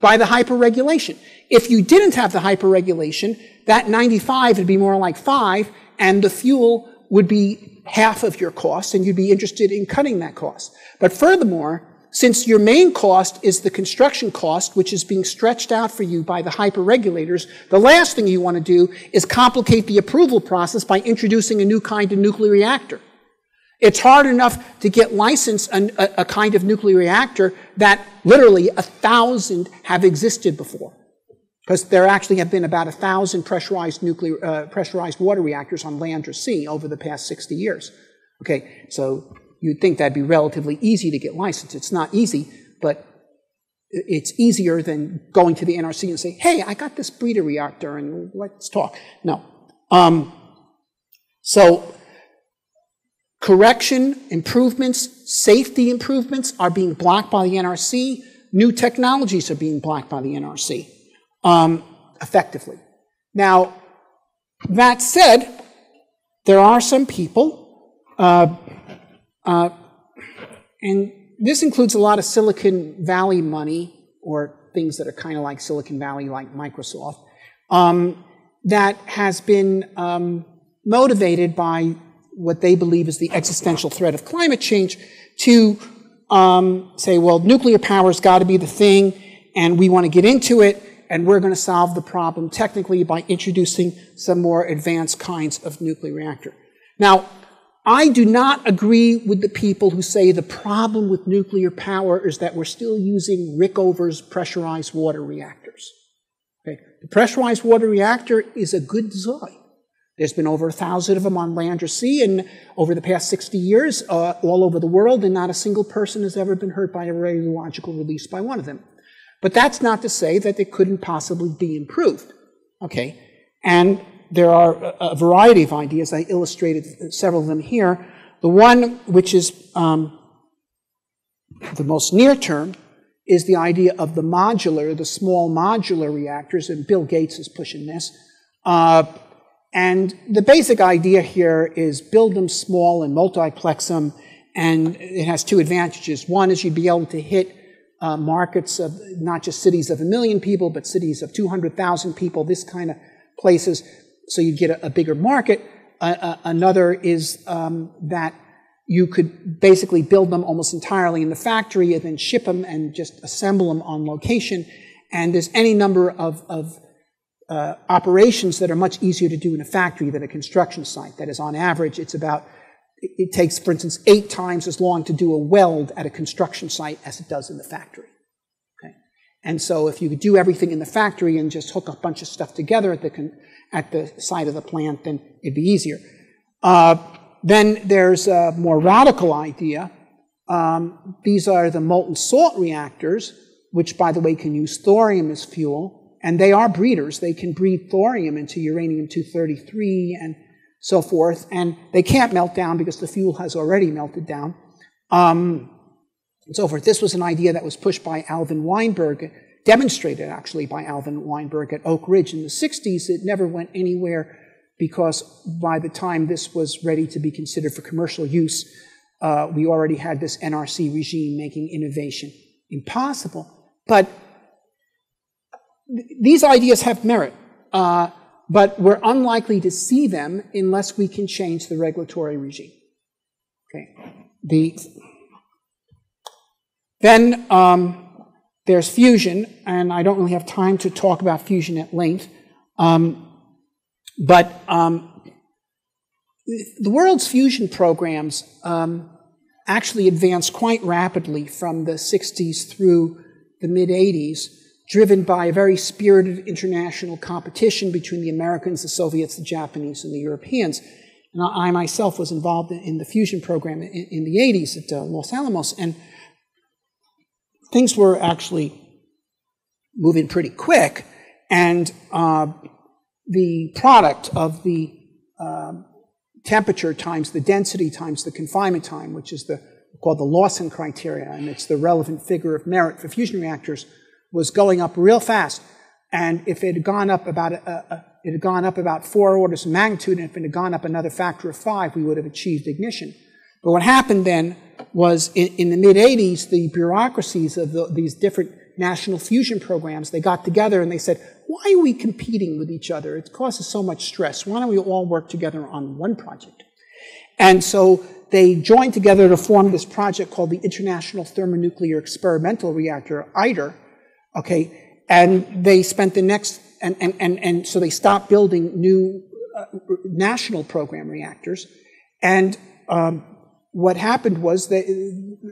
by the hyperregulation. If you didn't have the hyperregulation, that 95 would be more like 5, and the fuel would be half of your cost, and you'd be interested in cutting that cost. But furthermore, since your main cost is the construction cost, which is being stretched out for you by the hyper-regulators, the last thing you want to do is complicate the approval process by introducing a new kind of nuclear reactor. It's hard enough to get licensed a kind of nuclear reactor that literally 1,000 have existed before. Because there actually have been about 1,000 pressurized water reactors on land or sea over the past 60 years. Okay, so you'd think that'd be relatively easy to get licensed. It's not easy, but it's easier than going to the NRC and say, hey, I got this breeder reactor and let's talk. No. So correction, improvements, safety improvements are being blocked by the NRC. New technologies are being blocked by the NRC. Effectively. Now, that said, there are some people, and this includes a lot of Silicon Valley money, or things that are kind of like Silicon Valley, like Microsoft, that has been motivated by what they believe is the existential threat of climate change to say, well, nuclear power's got to be the thing, and we want to get into it, and we're going to solve the problem technically by introducing some more advanced kinds of nuclear reactor. Now, I do not agree with the people who say the problem with nuclear power is that we're still using Rickover's pressurized water reactors. Okay? The pressurized water reactor is a good design. There's been over 1,000 of them on land or sea, and over the past 60 years, all over the world, and not a single person has ever been hurt by a radiological release by one of them. But that's not to say that they couldn't possibly be improved. Okay, and there are a variety of ideas. I illustrated several of them here. The one which is the most near term is the idea of the small modular reactors, and Bill Gates is pushing this. And the basic idea here is build them small and multiplex them, and it has two advantages. One is you'd be able to hit markets of not just cities of 1 million people, but cities of 200,000 people, this kind of places, so you'd get a bigger market. Another is that you could basically build them almost entirely in the factory and then ship them and just assemble them on location. And there's any number of operations that are much easier to do in a factory than a construction site. That is, on average, it takes, for instance, 8 times as long to do a weld at a construction site as it does in the factory. Okay? And so if you could do everything in the factory and just hook a bunch of stuff together at the site of the plant, then it'd be easier. Then there's a more radical idea. These are the molten salt reactors, which, by the way, can use thorium as fuel. And they are breeders. They can breed thorium into uranium-233 and so forth. And they can't melt down because the fuel has already melted down. And so forth. This was an idea that was pushed by Alvin Weinberg, demonstrated actually by Alvin Weinberg at Oak Ridge in the 60s. It never went anywhere because by the time this was ready to be considered for commercial use, we already had this NRC regime making innovation impossible. But these ideas have merit, but we're unlikely to see them unless we can change the regulatory regime. Okay. Then there's fusion, and I don't really have time to talk about fusion at length. But the world's fusion programs actually advanced quite rapidly from the 60s through the mid-80s, driven by a very spirited international competition between the Americans, the Soviets, the Japanese, and the Europeans. And I myself was involved in the fusion program in the 80s at Los Alamos, and things were actually moving pretty quick, and the product of the temperature times the density times the confinement time, which is called the Lawson criteria, and it's the relevant figure of merit for fusion reactors, was going up real fast. And if it had gone up about 4 orders of magnitude, and if it had gone up another factor of 5, we would have achieved ignition. But what happened then was in the mid-80s, the bureaucracies of these different national fusion programs, they got together and they said, why are we competing with each other? It causes so much stress. Why don't we all work together on one project? And so they joined together to form this project called the International Thermonuclear Experimental Reactor, ITER. Okay, and they spent the next, and so they stopped building new national program reactors. And what happened was that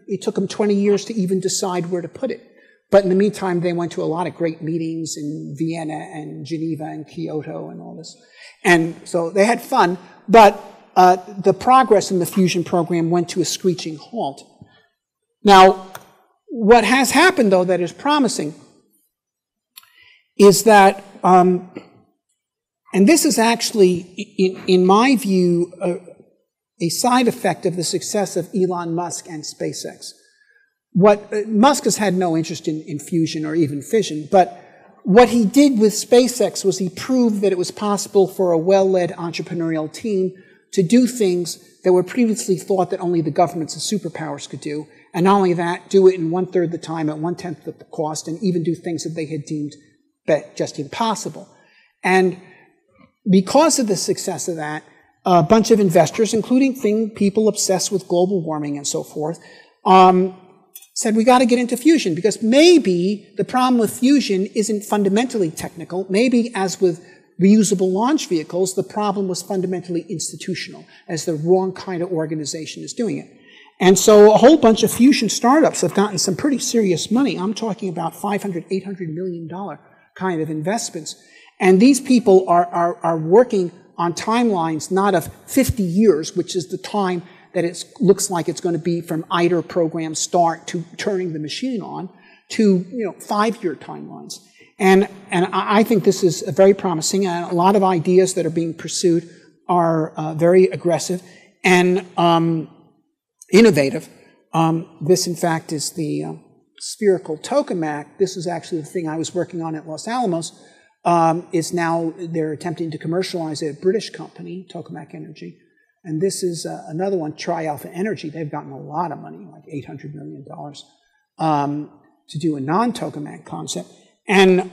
it took them 20 years to even decide where to put it. But in the meantime, they went to a lot of great meetings in Vienna and Geneva and Kyoto and all this. And so they had fun, but the progress in the fusion program went to a screeching halt. Now, what has happened, though, that is promising is that, and this is actually, in my view, a side effect of the success of Elon Musk and SpaceX. Musk has had no interest in fusion or even fission, but what he did with SpaceX was he proved that it was possible for a well-led entrepreneurial team to do things that were previously thought that only the governments and superpowers could do, and not only that, do it in 1/3 the time at 1/10 of the cost, and even do things that they had deemed just impossible. And because of the success of that, a bunch of investors, including people obsessed with global warming and so forth, said we got to get into fusion, because maybe the problem with fusion isn't fundamentally technical. Maybe, as with reusable launch vehicles, the problem was fundamentally institutional, as the wrong kind of organization is doing it. And so a whole bunch of fusion startups have gotten some pretty serious money. I'm talking about $500, $800 million kind of investments. And these people are working on timelines not of 50 years, which is the time that it looks like it's going to be from ITER program start to turning the machine on, to 5-year timelines. And I think this is very promising, and a lot of ideas that are being pursued are very aggressive and innovative. This, in fact, is the spherical tokamak. This is actually the thing I was working on at Los Alamos. Is now, they're attempting to commercialize it, a British company, Tokamak Energy. And this is another one, Tri-Alpha Energy. They've gotten a lot of money, like $800 million, to do a non-tokamak concept. And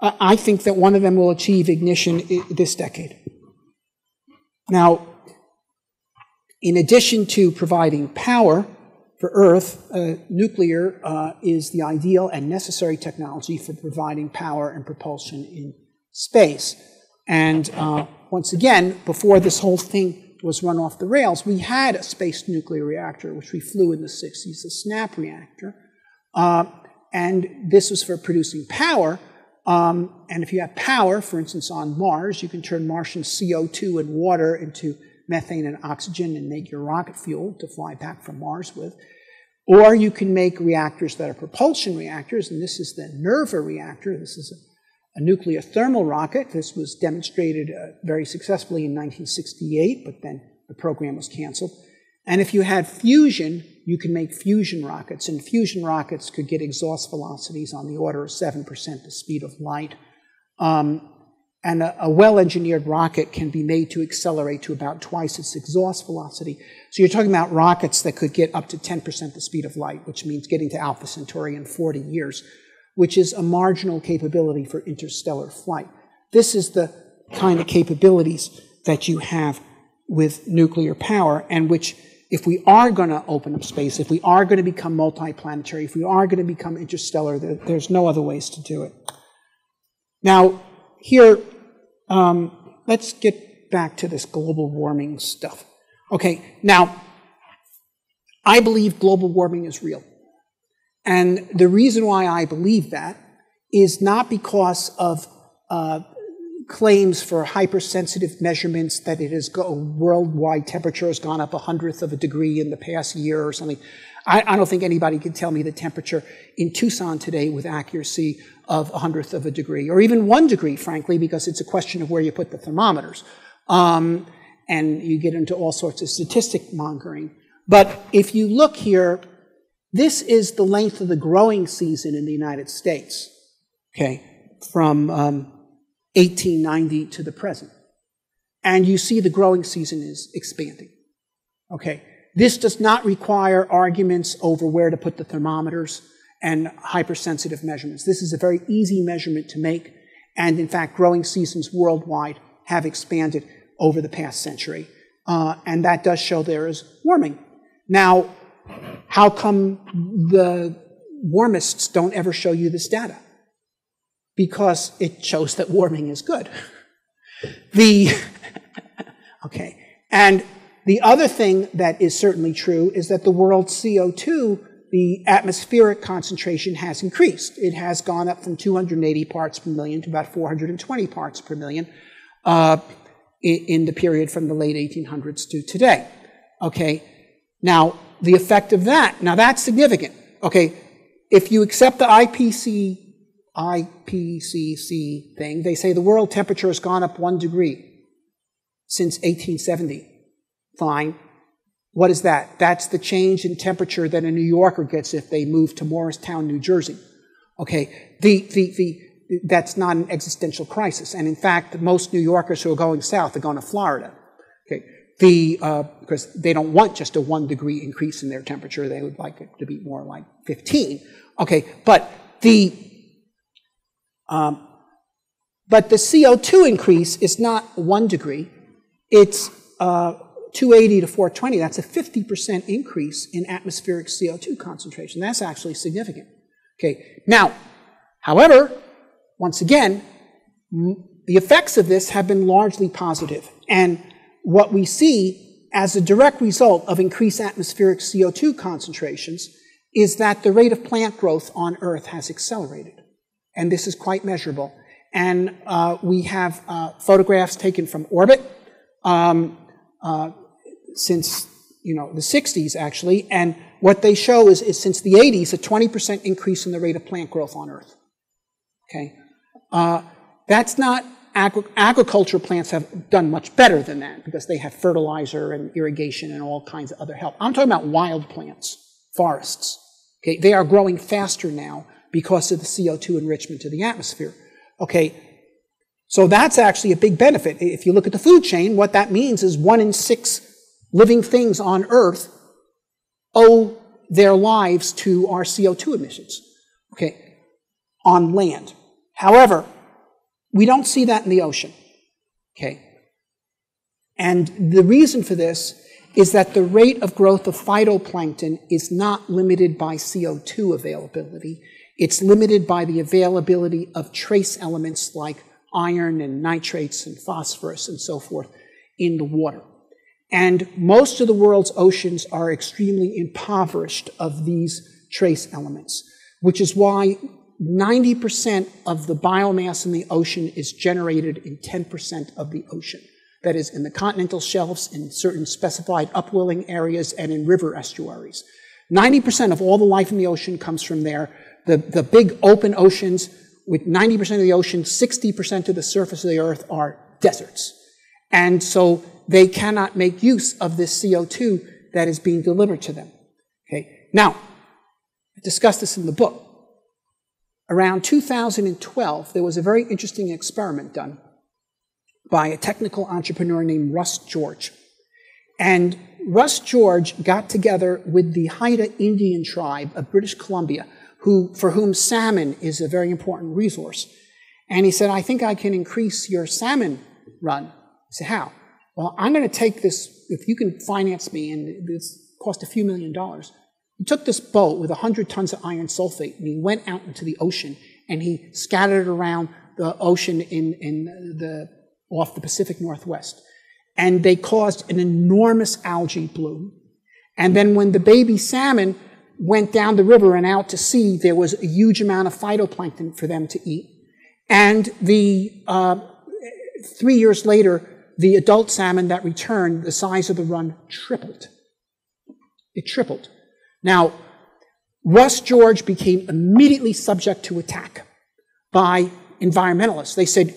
I think that one of them will achieve ignition this decade. Now, in addition to providing power for Earth, nuclear is the ideal and necessary technology for providing power and propulsion in space. And once again, before this whole thing was run off the rails, we had a space nuclear reactor, which we flew in the 60s, the SNAP reactor. And this was for producing power. And if you have power, for instance, on Mars, you can turn Martian CO2 and water into methane and oxygen and make your rocket fuel to fly back from Mars with. Or you can make reactors that are propulsion reactors, and this is the NERVA reactor. This is a nuclear thermal rocket. This was demonstrated very successfully in 1968, but then the program was canceled. And if you had fusion, you can make fusion rockets, and fusion rockets could get exhaust velocities on the order of 7% the speed of light. And a well-engineered rocket can be made to accelerate to about twice its exhaust velocity. So you're talking about rockets that could get up to 10% the speed of light, which means getting to Alpha Centauri in 40 years, which is a marginal capability for interstellar flight. This is the kind of capabilities that you have with nuclear power, and which, if we are going to open up space, if we are going to become multiplanetary, if we are going to become interstellar, there's no other ways to do it. Now, here, let's get back to this global warming stuff. Okay, now, I believe global warming is real. And the reason why I believe that is not because of claims for hypersensitive measurements that worldwide temperature has gone up 1/100 of a degree in the past year or something. I don't think anybody can tell me the temperature in Tucson today with accuracy of 1/100 of a degree, or even 1 degree, frankly, because it's a question of where you put the thermometers. And you get into all sorts of statistic mongering. But if you look here, this is the length of the growing season in the United States, okay, from 1890 to the present. And you see the growing season is expanding, okay. This does not require arguments over where to put the thermometers and hypersensitive measurements. This is a very easy measurement to make, and in fact, growing seasons worldwide have expanded over the past century. And that does show there is warming. Now, how come the warmists don't ever show you this data? Because it shows that warming is good. Okay, and the other thing that is certainly true is that the world's CO2, the atmospheric concentration has increased. It has gone up from 280 parts per million to about 420 parts per million in the period from the late 1800s to today. Okay, now the effect of that, now that's significant. Okay, if you accept the IPCC thing, they say the world temperature has gone up 1 degree since 1870. Fine. What is that? That's the change in temperature that a New Yorker gets if they move to Morristown, New Jersey. Okay, that's not an existential crisis. And in fact, most New Yorkers who are going south are going to Florida. Okay, because they don't want just a 1 degree increase in their temperature. They would like it to be more like 15. Okay, but the CO2 increase is not 1 degree. It's 280 to 420, that's a 50% increase in atmospheric CO2 concentration. That's actually significant. Okay. Now, however, once again, the effects of this have been largely positive. And what we see as a direct result of increased atmospheric CO2 concentrations is that the rate of plant growth on Earth has accelerated. And this is quite measurable. And we have photographs taken from orbit since the 60s, actually. And what they show is since the 80s, a 20% increase in the rate of plant growth on Earth. Okay, that's not agricultural plants have done much better than that because they have fertilizer and irrigation and all kinds of other help. I'm talking about wild plants, forests. Okay, they are growing faster now because of the CO2 enrichment to the atmosphere. Okay, so that's actually a big benefit. If you look at the food chain, what that means is 1 in 6 living things on Earth owe their lives to our CO2 emissions, okay, on land. However, we don't see that in the ocean, okay? And the reason for this is that the rate of growth of phytoplankton is not limited by CO2 availability. It's limited by the availability of trace elements like iron and nitrates and phosphorus and so forth in the water. And most of the world's oceans are extremely impoverished of these trace elements, which is why 90% of the biomass in the ocean is generated in 10% of the ocean. That is, in the continental shelves, in certain specified upwelling areas, and in river estuaries. 90% of all the life in the ocean comes from there. The big open oceans, with 90% of the ocean, 60% of the surface of the Earth are deserts. And so they cannot make use of this CO2 that is being delivered to them. Okay. Now, I discussed this in the book. Around 2012, there was a very interesting experiment done by a technical entrepreneur named Russ George. And Russ George got together with the Haida Indian tribe of British Columbia, for whom salmon is a very important resource. And he said, I think I can increase your salmon run. I said, how? Well, I'm going to take this, if you can finance me, and this cost a few $1 million. He took this boat with 100 tons of iron sulfate, and he went out into the ocean, and he scattered it around the ocean off the Pacific Northwest. And they caused an enormous algae bloom. And then when the baby salmon went down the river and out to sea, there was a huge amount of phytoplankton for them to eat. And 3 years later, the adult salmon that returned, the size of the run tripled. It tripled. Now, Russ George became immediately subject to attack by environmentalists. They said,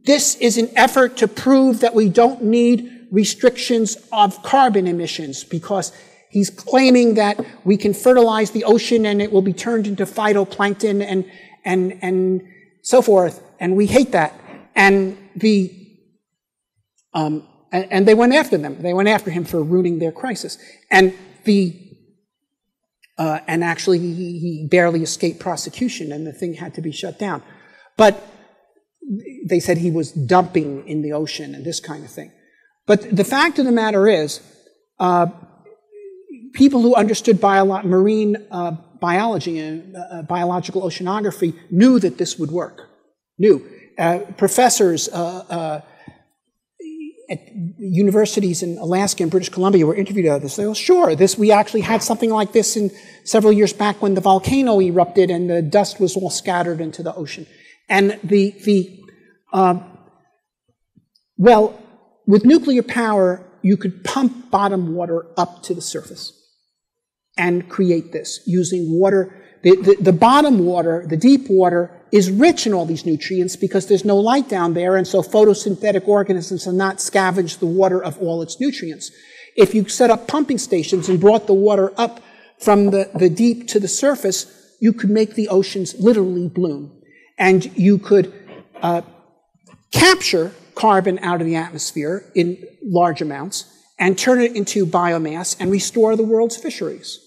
this is an effort to prove that we don't need restrictions of carbon emissions because he's claiming that we can fertilize the ocean and it will be turned into phytoplankton and so forth. And we hate that. And and they went after them. They went after him for ruining their crisis. And actually he barely escaped prosecution and the thing had to be shut down. But they said he was dumping in the ocean and this kind of thing. But the fact of the matter is, people who understood marine biology and biological oceanography knew that this would work. Professors at universities in Alaska and British Columbia were interviewed about this. They said, well, sure, we actually had something like this several years back when the volcano erupted and the dust was all scattered into the ocean. And with nuclear power, you could pump bottom water up to the surface and create this using water. The bottom water, the deep water, is rich in all these nutrients because there's no light down there, and so photosynthetic organisms will not scavenge the water of all its nutrients. If you set up pumping stations and brought the water up from the deep to the surface, you could make the oceans literally bloom. And you could capture carbon out of the atmosphere in large amounts and turn it into biomass and restore the world's fisheries.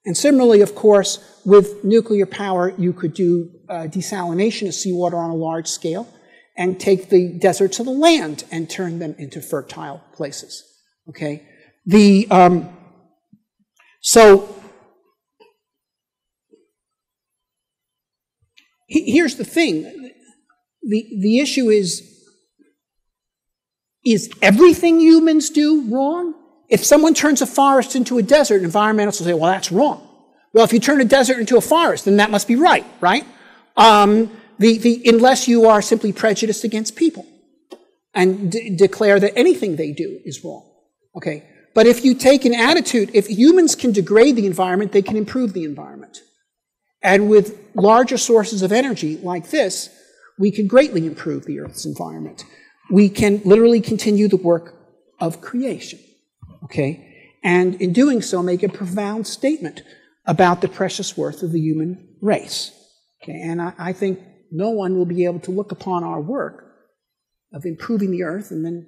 And similarly, of course, with nuclear power, you could do desalination of seawater on a large scale and take the deserts of the land and turn them into fertile places. Okay? So here's the thing. The issue is everything humans do wrong? If someone turns a forest into a desert, environmentalists will say, well, that's wrong. Well, if you turn a desert into a forest, then that must be right, right? unless you are simply prejudiced against people and declare that anything they do is wrong. Okay? But if you take an attitude, if humans can degrade the environment, they can improve the environment. And with larger sources of energy like this, we can greatly improve the Earth's environment. We can literally continue the work of creation. Okay? And in doing so, make a profound statement about the precious worth of the human race. Okay? And I think no one will be able to look upon our work of improving the Earth and then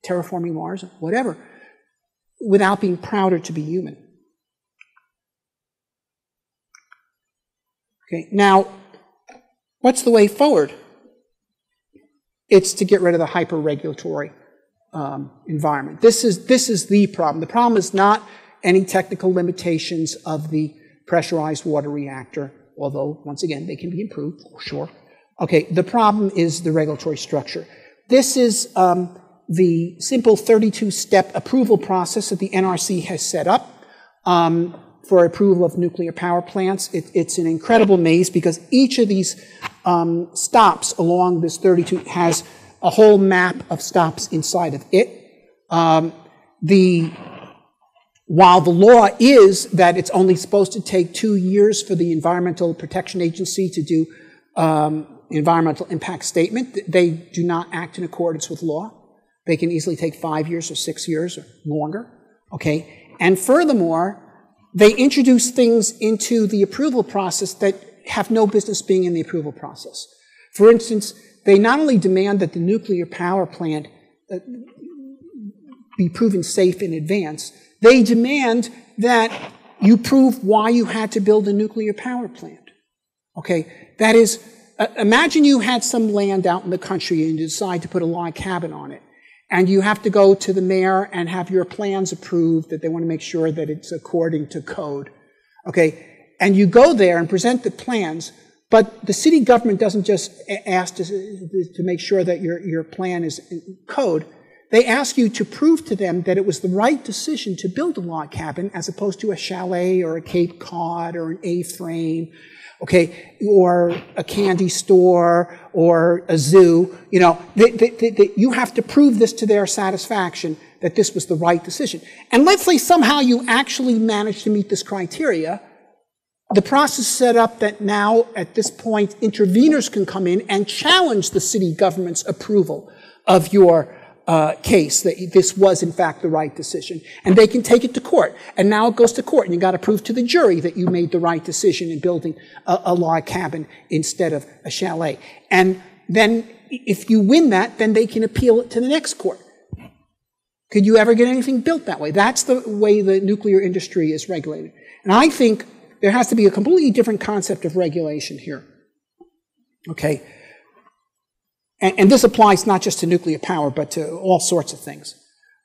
terraforming Mars, whatever, without being prouder to be human. Okay, now, what's the way forward? It's to get rid of the hyper-regulatory environment. This is the problem. The problem is not any technical limitations of the pressurized water reactor, although, once again, they can be improved, for sure. Okay, the problem is the regulatory structure. This is the simple 32-step approval process that the NRC has set up for approval of nuclear power plants. It's an incredible maze because each of these stops along this 32 has a whole map of stops inside of it. While the law is that it's only supposed to take 2 years for the Environmental Protection Agency to do environmental impact statement, they do not act in accordance with law. They can easily take 5 years or 6 years or longer. Okay? And furthermore, they introduce things into the approval process that have no business being in the approval process. For instance, they not only demand that the nuclear power plant be proven safe in advance, they demand that you prove why you had to build a nuclear power plant. Okay? That is, imagine you had some land out in the country and you decide to put a log cabin on it. And you have to go to the mayor and have your plans approved, that they want to make sure that it's according to code. Okay? And you go there and present the plans, but the city government doesn't just ask to make sure that your plan is in code. They ask you to prove to them that it was the right decision to build a log cabin as opposed to a chalet or a Cape Cod or an A-frame, okay, or a candy store or a zoo. You know, you have to prove this to their satisfaction that this was the right decision. And let's say somehow you actually managed to meet this criteria. The process is set up that now, at this point, interveners can come in and challenge the city government's approval of your case, that this was, in fact, the right decision. And they can take it to court. And now it goes to court, and you've got to prove to the jury that you made the right decision in building a log cabin instead of a chalet. And then, if you win that, then they can appeal it to the next court. Could you ever get anything built that way? That's the way the nuclear industry is regulated. And I think there has to be a completely different concept of regulation here. Okay? And this applies not just to nuclear power, but to all sorts of things,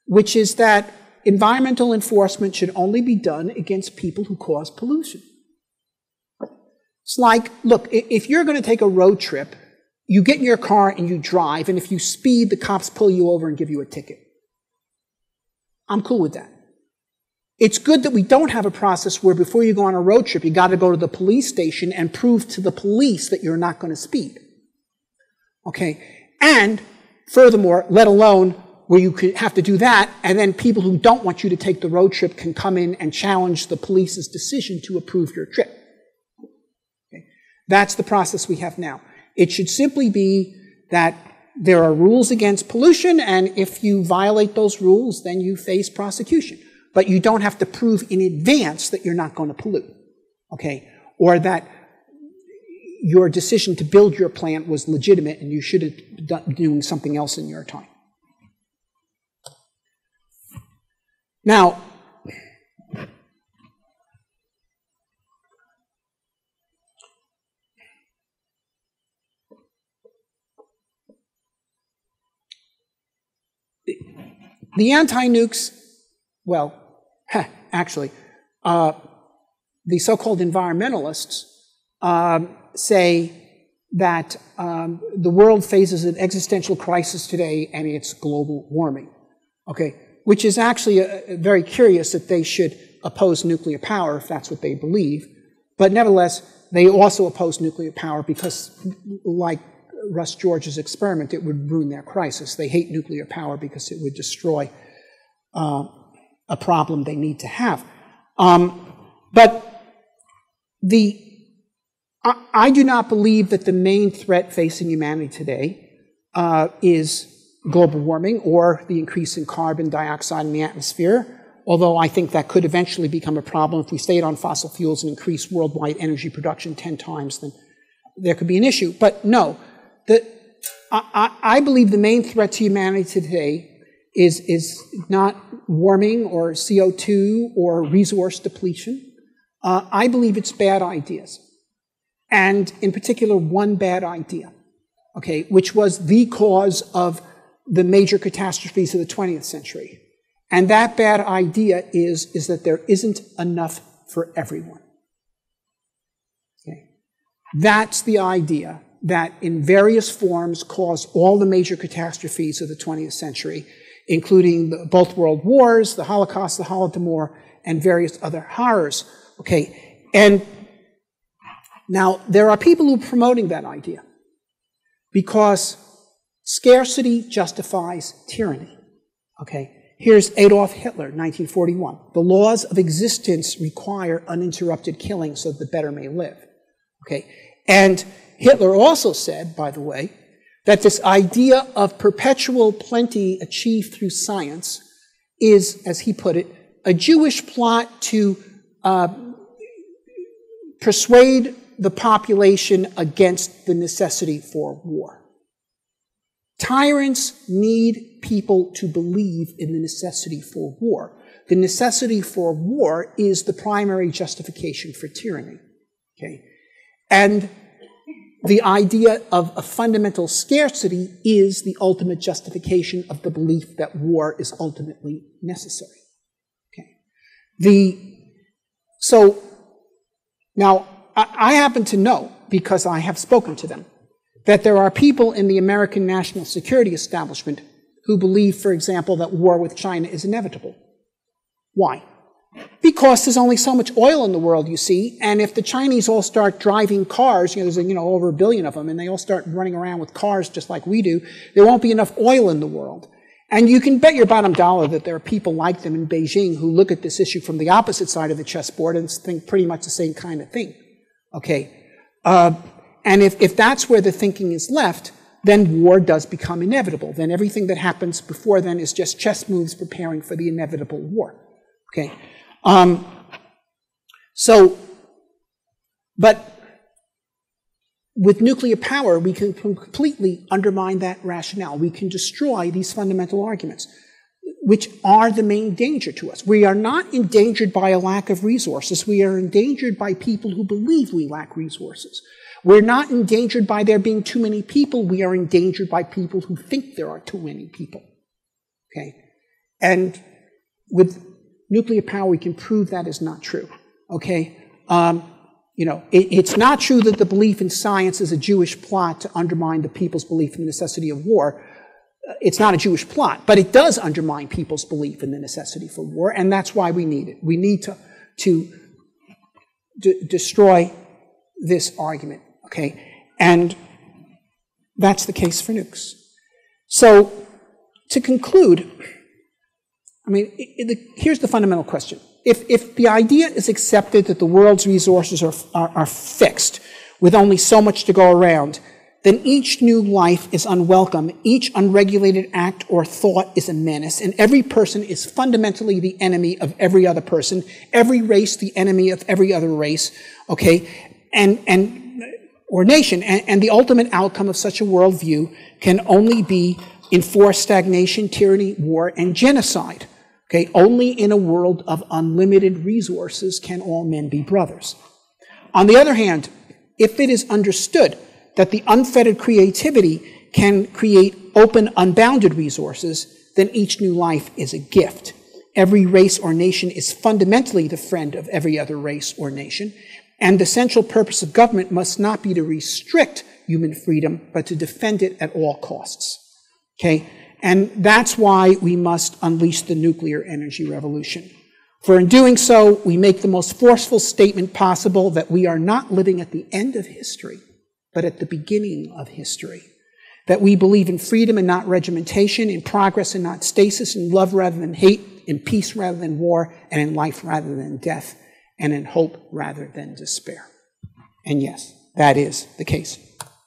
which is that environmental enforcement should only be done against people who cause pollution. It's like, look, if you're going to take a road trip, you get in your car and you drive, and if you speed, the cops pull you over and give you a ticket. I'm cool with that. It's good that we don't have a process where before you go on a road trip, you got to go to the police station and prove to the police that you're not going to speed. Okay? And furthermore, let alone where you could have to do that, and then people who don't want you to take the road trip can come in and challenge the police's decision to approve your trip. Okay? That's the process we have now. It should simply be that there are rules against pollution, and if you violate those rules, then you face prosecution. But you don't have to prove in advance that you're not going to pollute, okay? Or that your decision to build your plant was legitimate and you should have done doing something else in your time. Now, the anti-nukes, well, actually, the so-called environmentalists say that the world faces an existential crisis today, and it's global warming. Okay, which is actually very curious that they should oppose nuclear power if that's what they believe. But nevertheless, they also oppose nuclear power because, like Russ George's experiment, it would ruin their crisis. They hate nuclear power because it would destroy a problem they need to have. But I do not believe that the main threat facing humanity today is global warming or the increase in carbon dioxide in the atmosphere, although I think that could eventually become a problem. If we stayed on fossil fuels and increased worldwide energy production 10 times, then there could be an issue. But no, I believe the main threat to humanity today is not warming or CO2 or resource depletion. I believe it's bad ideas. And in particular, one bad idea, okay, which was the cause of the major catastrophes of the 20th century. And that bad idea is that there isn't enough for everyone. Okay. That's the idea that in various forms caused all the major catastrophes of the 20th century, including both world wars, the Holocaust, the Holodomor, and various other horrors. Okay. And now, there are people who are promoting that idea because scarcity justifies tyranny. Okay. Here's Adolf Hitler, 1941. The laws of existence require uninterrupted killing so that the better may live. Okay. And Hitler also said, by the way, that this idea of perpetual plenty achieved through science is, as he put it, a Jewish plot to persuade the population against the necessity for war. Tyrants need people to believe in the necessity for war. The necessity for war is the primary justification for tyranny. Okay? And the idea of a fundamental scarcity is the ultimate justification of the belief that war is ultimately necessary. Okay? So, now, I happen to know, because I have spoken to them, that there are people in the American national security establishment who believe, for example, that war with China is inevitable. Why? Because there's only so much oil in the world, you see, and if the Chinese all start driving cars, there's over 1 billion of them, and they all start running around with cars just like we do, there won't be enough oil in the world. And you can bet your bottom dollar that there are people like them in Beijing who look at this issue from the opposite side of the chessboard and think pretty much the same kind of thing. Okay, and if that's where the thinking is left, then war does become inevitable. Then everything that happens before then is just chess moves preparing for the inevitable war. Okay, but with nuclear power, we can completely undermine that rationale. We can destroy these fundamental arguments, which are the main danger to us. We are not endangered by a lack of resources. We are endangered by people who believe we lack resources. We're not endangered by there being too many people. We are endangered by people who think there are too many people. Okay? And with nuclear power, we can prove that is not true. Okay? It's not true that the belief in science is a Jewish plot to undermine the people's belief in the necessity of war. It's not a Jewish plot, but it does undermine people's belief in the necessity for war, and that's why we need it. We need to destroy this argument, okay? And that's the case for nukes. So, to conclude, here's the fundamental question. If the idea is accepted that the world's resources are fixed, with only so much to go around, then each new life is unwelcome, each unregulated act or thought is a menace, and every person is fundamentally the enemy of every other person, every race the enemy of every other race, okay, or nation. And the ultimate outcome of such a worldview can only be enforced stagnation, tyranny, war, and genocide. Okay, only in a world of unlimited resources can all men be brothers. On the other hand, if it is understood that the unfettered creativity can create open, unbounded resources, then each new life is a gift. Every race or nation is fundamentally the friend of every other race or nation, and the central purpose of government must not be to restrict human freedom, but to defend it at all costs. Okay? And that's why we must unleash the nuclear energy revolution. For in doing so, we make the most forceful statement possible that we are not living at the end of history, but at the beginning of history. That we believe in freedom and not regimentation, in progress and not stasis, in love rather than hate, in peace rather than war, and in life rather than death, and in hope rather than despair. And yes, that is the case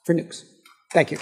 for Nukes. Thank you.